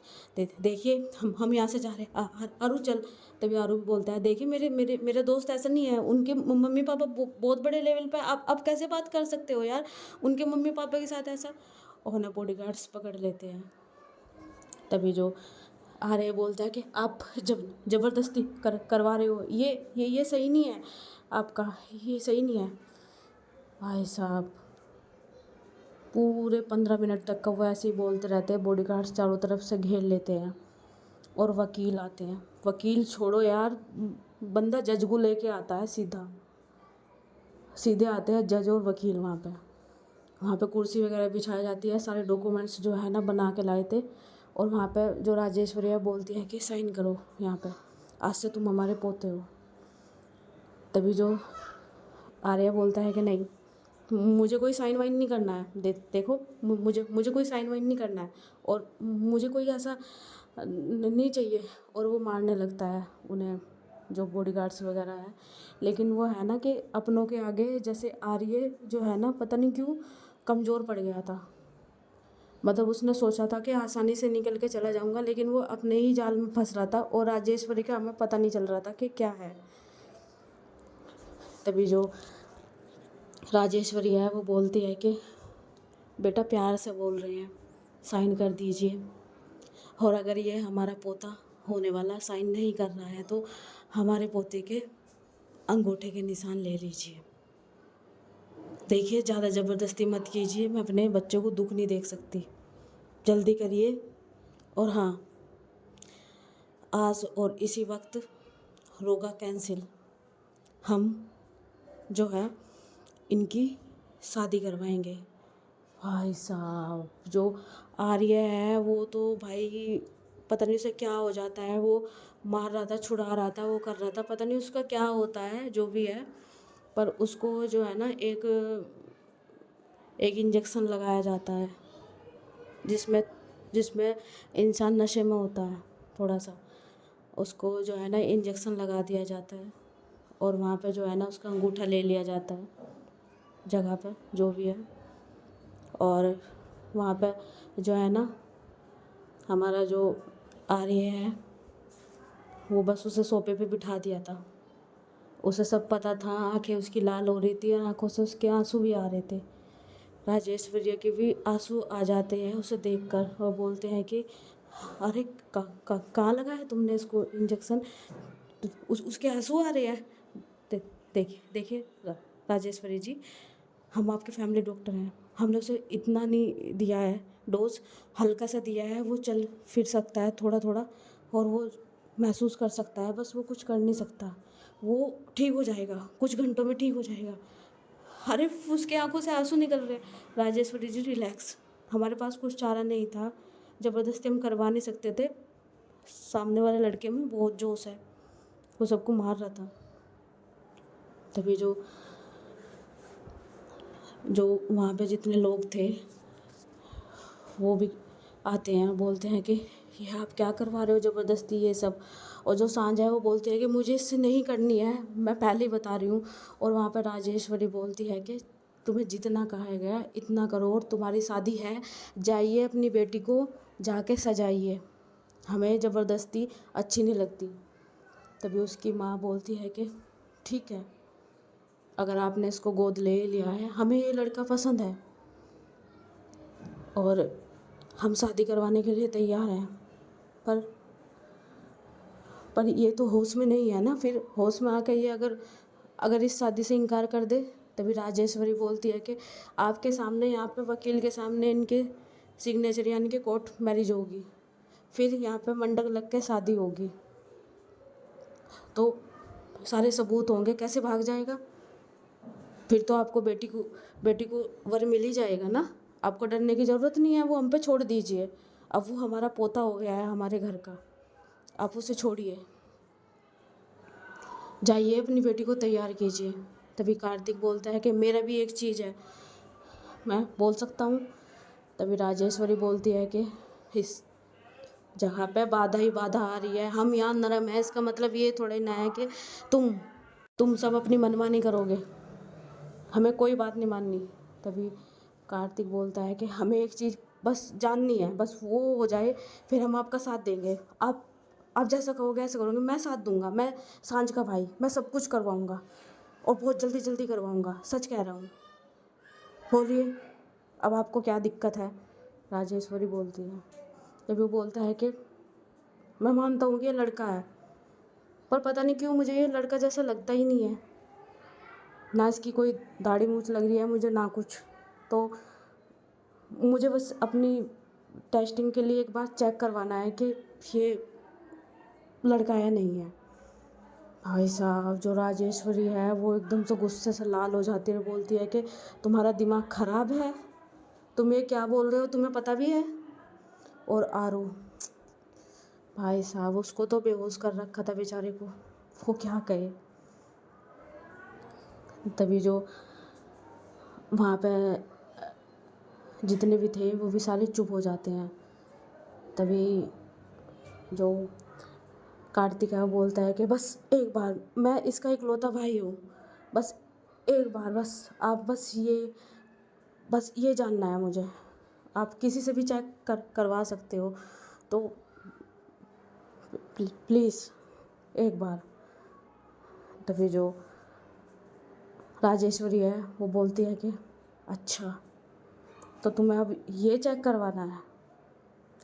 देखिए हम यहाँ से जा रहे हैं, आरू चल। तभी आरू बोलता है, देखिए मेरे दोस्त ऐसा नहीं है, उनके मम्मी पापा बहुत बड़े लेवल पे, आप कैसे बात कर सकते हो यार, उनके मम्मी पापा के साथ ऐसा। और उन्हें बॉडीगार्ड्स पकड़ लेते हैं। तभी जो आर्य बोलता है कि आप जब ज़बरदस्ती करवा रहे हो, ये सही नहीं है, आपका ये सही नहीं है। भाई साहब, पूरे 15 मिनट तक का वो ऐसे ही बोलते रहते हैं। बॉडीगार्ड्स चारों तरफ से घेर लेते हैं और वकील आते हैं। वकील छोड़ो यार, बंदा जज को लेके आता है, सीधे आते हैं जज और वकील। वहाँ पे कुर्सी वगैरह बिछाई जाती है, सारे डॉक्यूमेंट्स जो है ना बना के लाए थे। और वहाँ पे जो राजेश्वरी है बोलती है कि साइन करो यहाँ पे, आज से तुम हमारे पोते हो। तभी जो आर्य बोलता है कि नहीं, मुझे कोई साइन वाइन नहीं करना है। देखो मुझे कोई साइन वाइन नहीं करना है, और मुझे कोई ऐसा नहीं चाहिए, और वो मारने लगता है उन्हें, जो बॉडीगार्ड्स वगैरह हैं। लेकिन वो है ना कि अपनों के आगे जैसे आर्य जो है ना, पता नहीं क्यों कमज़ोर पड़ गया था। मतलब उसने सोचा था कि आसानी से निकल के चला जाऊंगा, लेकिन वो अपने ही जाल में फंस रहा था, और राजेश्वरी का हमें पता नहीं चल रहा था कि क्या है। तभी जो राजेश्वरी है वो बोलती है कि बेटा प्यार से बोल रहे हैं, साइन कर दीजिए, और अगर ये हमारा पोता होने वाला साइन नहीं कर रहा है तो हमारे पोते के अंगूठे के निशान ले लीजिए। देखिए ज़्यादा ज़बरदस्ती मत कीजिए, मैं अपने बच्चों को दुख नहीं देख सकती, जल्दी करिए। और हाँ, आज और इसी वक्त रोगा कैंसिल, हम जो है इनकी शादी करवाएंगे। भाई साहब, जो आर्य है वो तो भाई पता नहीं उसे क्या हो जाता है, वो मार रहा था, छुड़ा रहा था, वो कर रहा था, पता नहीं उसका क्या होता है, जो भी है। पर उसको जो है ना एक एक इंजेक्शन लगाया जाता है, जिसमें जिसमें इंसान नशे में होता है थोड़ा सा, उसको जो है ना इंजेक्शन लगा दिया जाता है, और वहाँ पे जो है ना उसका अंगूठा ले लिया जाता है जगह पे जो भी है। और वहाँ पे जो है ना हमारा जो आर्य है वो बस उसे सोफे पे बिठा दिया था। उसे सब पता था, आंखें उसकी लाल हो रही थी और आंखों से उसके आंसू भी आ रहे थे। राजेश्वरी के भी आंसू आ जाते हैं उसे देखकर, और बोलते हैं कि अरे कहाँ लगा है तुमने इसको इंजेक्शन, उसके आंसू आ रहे हैं। देखिए देखिए राजेश्वरी जी, हम आपके फैमिली डॉक्टर हैं, हमने उसे इतना नहीं दिया है डोज, हल्का सा दिया है, वो चल फिर सकता है थोड़ा थोड़ा, और वो महसूस कर सकता है, बस वो कुछ कर नहीं सकता, वो ठीक हो जाएगा, कुछ घंटों में ठीक हो जाएगा। अरे उसके आंखों से आंसू निकल रहे। राजेश्वरी जी रिलैक्स, हमारे पास कुछ चारा नहीं था, ज़बरदस्ती हम करवा नहीं सकते थे, सामने वाले लड़के में बहुत जोश है, वो सबको मार रहा था। तभी जो जो वहाँ पे जितने लोग थे वो भी आते हैं, बोलते हैं कि ये आप क्या करवा रहे हो ज़बरदस्ती ये सब। और जो सांझ है वो बोलती है कि मुझे इससे नहीं करनी है, मैं पहले ही बता रही हूँ। और वहाँ पर राजेश्वरी बोलती है कि तुम्हें जितना कहा गया इतना करो, और तुम्हारी शादी है, जाइए अपनी बेटी को जाके सजाइए, हमें ज़बरदस्ती अच्छी नहीं लगती। तभी उसकी माँ बोलती है कि ठीक है, अगर आपने इसको गोद ले लिया है, हमें ये लड़का पसंद है और हम शादी करवाने के लिए तैयार हैं, पर ये तो होश में नहीं है ना, फिर होश में आकर ये अगर अगर इस शादी से इनकार कर दे। तभी राजेश्वरी बोलती है कि आपके सामने, यहाँ पे वकील के सामने इनके सिग्नेचर यानी कि कोर्ट मैरिज होगी, फिर यहाँ पे मंडप लग के शादी होगी, तो सारे सबूत होंगे, कैसे भाग जाएगा? फिर तो आपको बेटी को वर मिल ही जाएगा ना, आपको डरने की ज़रूरत नहीं है, वो हम पे छोड़ दीजिए। अब वो हमारा पोता हो गया है हमारे घर का, आप उसे छोड़िए, जाइए अपनी बेटी को तैयार कीजिए। तभी कार्तिक बोलता है कि मेरा भी एक चीज़ है, मैं बोल सकता हूँ। तभी राजेश्वरी बोलती है कि इस जहाँ पे बाधा ही बाधा आ रही है, हम यहाँ नरम है, इसका मतलब ये थोड़ा ना है कि तुम सब अपनी मनमानी करोगे, हमें कोई बात नहीं माननी। तभी कार्तिक बोलता है कि हमें एक चीज़ बस जाननी है, बस वो हो जाए फिर हम आपका साथ देंगे, आप जैसा कहोगे ऐसा करोगे, मैं साथ दूंगा, मैं सांझ का भाई, मैं सब कुछ करवाऊंगा, और बहुत जल्दी जल्दी करवाऊंगा, सच कह रहा हूँ, बोलिए अब आपको क्या दिक्कत है? राजेश्वरी बोलती है। तभी वो बोलता है कि मैं मानता हूँ कि ये लड़का है, पर पता नहीं क्यों मुझे ये लड़का जैसा लगता ही नहीं है, ना इसकी कोई दाढ़ी मूछ लग रही है मुझे, ना कुछ, तो मुझे बस अपनी टेस्टिंग के लिए एक बार चेक करवाना है कि ये लड़का है नहीं है। भाई साहब, जो राजेश्वरी है वो एकदम से गुस्से से लाल हो जाती है, बोलती है कि तुम्हारा दिमाग ख़राब है, तुम ये क्या बोल रहे हो, तुम्हें पता भी है? और आरू, भाई साहब उसको तो बेहोश कर रखा था बेचारे को, वो क्या कहे। तभी जो वहाँ पे जितने भी थे वो भी सारे चुप हो जाते हैं। तभी जो कार्तिक है वो बोलता है कि बस एक बार, मैं इसका इकलौता भाई हूँ, बस एक बार, बस ये जानना है मुझे, आप किसी से भी चेक करवा सकते हो, तो प्लीज़ एक बार। तभी जो राजेश्वरी है वो बोलती है कि अच्छा, तो तुम्हें अब ये चेक करवाना है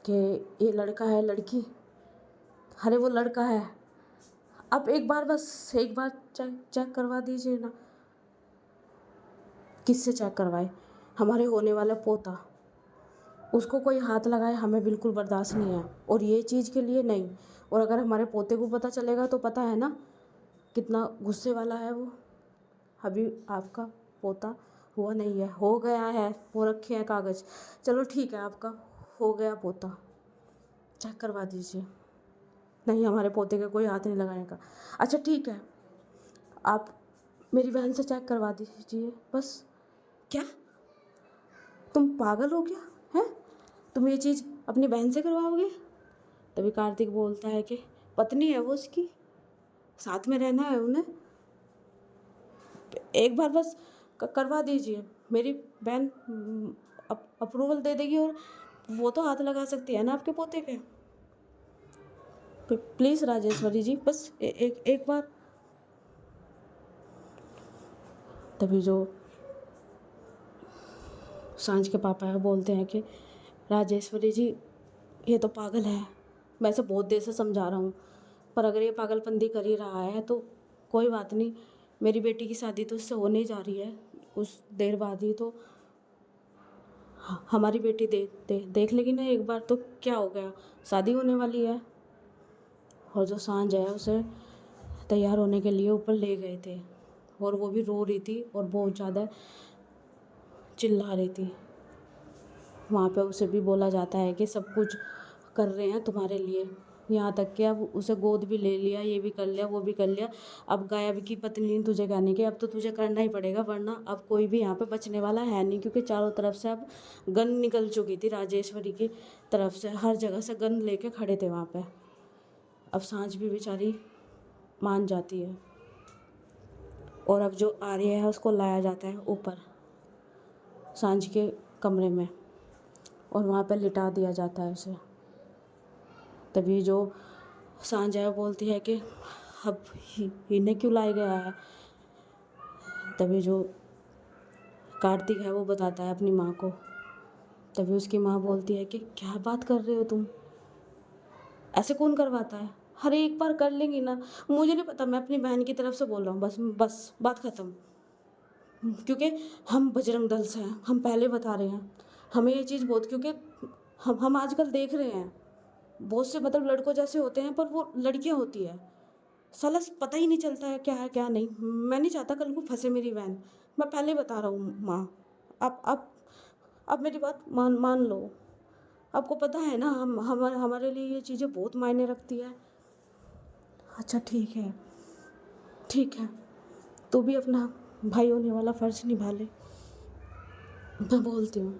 कि ये लड़का है लड़की? अरे वो लड़का है, आप एक बार, बस एक बार चेक करवा दीजिए ना। किससे चेक करवाए? हमारे होने वाला पोता, उसको कोई हाथ लगाए हमें बिल्कुल बर्दाश्त नहीं है, और ये चीज़ के लिए नहीं। और अगर हमारे पोते को पता चलेगा तो पता है ना कितना गुस्से वाला है वो। अभी आपका पोता हुआ नहीं है, हो गया है, वो रखे हैं कागज़। चलो ठीक है, आपका हो गया पोता, चेक करवा दीजिए। नहीं, हमारे पोते का कोई हाथ नहीं लगाने का। अच्छा ठीक है, आप मेरी बहन से चेक करवा दीजिए बस। क्या, तुम पागल हो क्या? हैं, तुम ये चीज़ अपनी बहन से करवाओगे? तभी कार्तिक बोलता है कि पत्नी है वो उसकी, साथ में रहना है उन्हें, एक बार बस करवा दीजिए। मेरी बहन अप्रूवल दे देगी, और वो तो हाथ लगा सकती है ना आपके पोते के। प्लीज़ राजेश्वरी जी, बस एक बार। तभी जो सांझ के पापा है बोलते हैं कि राजेश्वरी जी, ये तो पागल है, मैं इसे बहुत देर से समझा रहा हूँ, पर अगर ये पागलपंती कर ही रहा है तो कोई बात नहीं, मेरी बेटी की शादी तो उससे होने ही जा रही है कुछ देर बाद ही, तो हमारी बेटी देख लेगी ना एक बार, तो क्या हो गया, शादी होने वाली है। और जो सांझ है उसे तैयार होने के लिए ऊपर ले गए थे, और वो भी रो रही थी और बहुत ज़्यादा चिल्ला रही थी। वहाँ पे उसे भी बोला जाता है कि सब कुछ कर रहे हैं तुम्हारे लिए, यहाँ तक कि अब उसे गोद भी ले लिया, ये भी कर लिया, वो भी कर लिया। अब गायब की पत्नी तुझे कहने के, अब तो तुझे करना ही पड़ेगा, वरना अब कोई भी यहाँ पे बचने वाला है नहीं, क्योंकि चारों तरफ से अब गन निकल चुकी थी राजेश्वरी की तरफ से, हर जगह से गन लेके खड़े थे वहाँ पे। अब सांझ भी बेचारी मान जाती है, और अब जो आर्य है उसको लाया जाता है ऊपर सांझ के कमरे में, और वहाँ पर लिटा दिया जाता है उसे। तभी जो सांझ है वो बोलती है कि अब इन्हें क्यों लाया गया है? तभी जो कार्तिक है वो बताता है अपनी माँ को। तभी उसकी माँ बोलती है कि क्या बात कर रहे हो तुम, ऐसे कौन करवाता है? हर एक बार कर लेंगी ना, मुझे नहीं पता, मैं अपनी बहन की तरफ से बोल रहा हूँ, बस बस बात ख़त्म। क्योंकि हम बजरंग दल से हैं, हम पहले बता रहे हैं, हमें ये चीज़ बहुत, क्योंकि हम आजकल देख रहे हैं बहुत से मतलब लड़कों जैसे होते हैं, पर वो लड़कियां होती है, साला पता ही नहीं चलता है क्या नहीं। मैं नहीं चाहता कल को फंसे मेरी बहन, मैं पहले बता रहा हूँ माँ। आप मेरी बात मान लो, आपको पता है ना हमारे लिए ये चीज़ें बहुत मायने रखती है। अच्छा ठीक है, तू भी अपना भाई होने वाला फ़र्ज निभा ले, मैं बोलती हूँ।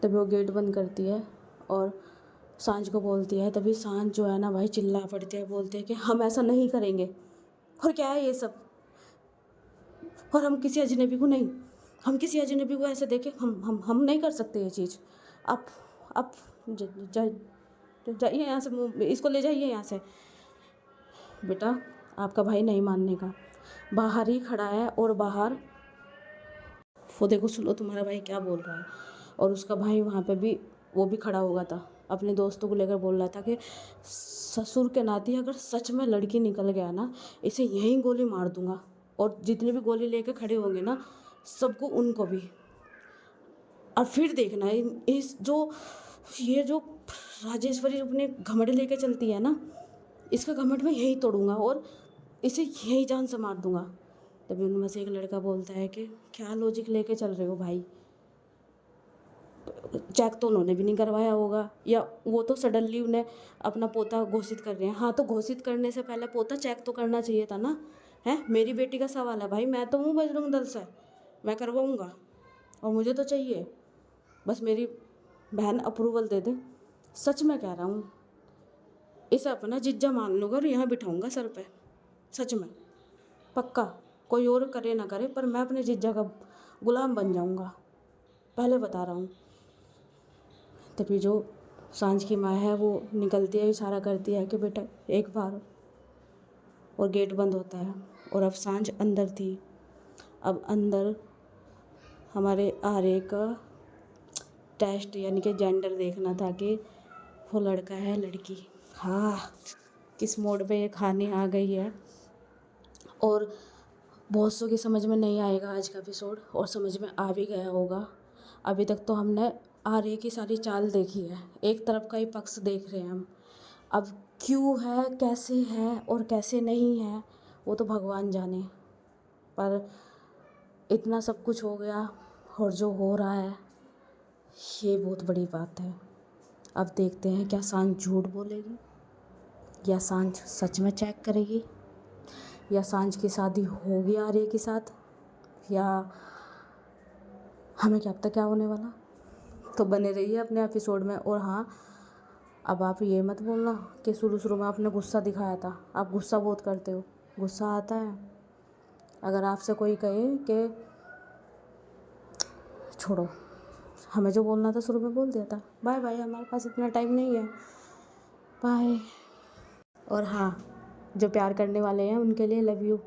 तभी वो गेट बंद करती है और सांझ को बोलती है। तभी सांझ जो है ना भाई चिल्ला पड़ती है, बोलते हैं कि हम ऐसा नहीं करेंगे, और क्या है ये सब, और हम किसी अजनबी को नहीं, हम किसी अजनबी को ऐसे देखें, हम नहीं कर सकते ये चीज़। आप जाइए यहाँ से, इसको ले जाइए यहाँ से। बेटा, आपका भाई नहीं मानने का, बाहर ही खड़ा है, और बाहर वो देखो, सुनो तुम्हारा भाई क्या बोल रहा है। और उसका भाई वहाँ पे भी, वो भी खड़ा हुआ था, अपने दोस्तों को लेकर बोल रहा था कि ससुर के नाते अगर सच में लड़की निकल गया ना, इसे यहीं गोली मार दूंगा, और जितने भी गोली लेकर खड़े होंगे ना, सबको, उनको भी। और फिर देखना ये जो राजेश्वरी अपने घमंड लेके चलती है ना, इसका घमंड मैं यही तोड़ूंगा, और इसे यही जान से मार दूंगा। तभी उनमें से एक लड़का बोलता है कि क्या लॉजिक लेके चल रहे हो भाई, चेक तो उन्होंने भी नहीं करवाया होगा, या वो तो सडनली उन्हें अपना पोता घोषित कर रहे हैं। हाँ, तो घोषित करने से पहले पोता चेक तो करना चाहिए था ना। है, मेरी बेटी का सवाल है भाई, मैं तो हूँ बजरंग दल से, मैं करवाऊँगा, और मुझे तो चाहिए, बस मेरी बहन अप्रूवल दे दे। सच में कह रहा हूँ, इसे अपना जिज्जा मान लूँगा और यहाँ बिठाऊँगा सर पे, सच में पक्का। कोई और करे ना करे पर मैं अपने जीजा का गुलाम बन जाऊंगा, पहले बता रहा हूँ। तभी जो सांझ की माँ है वो निकलती है, इशारा करती है कि बेटा एक बार, और गेट बंद होता है। और अब सांझ अंदर थी। अब अंदर हमारे आर्य का टेस्ट यानी कि जेंडर देखना था कि वो लड़का है लड़की। हाँ, किस मोड पे ये कहानी आ गई है। और बहुत सौ की समझ में नहीं आएगा आज का एपिसोड, और समझ में आ भी गया होगा। अभी तक तो हमने आर्य की सारी चाल देखी है, एक तरफ का ही पक्ष देख रहे हैं हम। अब क्यों है, कैसे है और कैसे नहीं है वो तो भगवान जाने, पर इतना सब कुछ हो गया और जो हो रहा है ये बहुत बड़ी बात है। अब देखते हैं क्या सांझ झूठ बोलेगी या सांझ सच में चेक करेगी, या सांझ की शादी होगी आर्य के साथ, या हमें क्या पता क्या होने वाला। तो बने रहिए अपने एपिसोड में। और हाँ, अब आप ये मत बोलना कि शुरू शुरू में आपने गुस्सा दिखाया था। आप गुस्सा बहुत करते हो, गुस्सा आता है। अगर आपसे कोई कहे कि छोड़ो, हमें जो बोलना था शुरू में बोल दिया था, बाय बाय, हमारे पास इतना टाइम नहीं है, बाय। और हाँ, जो प्यार करने वाले हैं उनके लिए लव यू।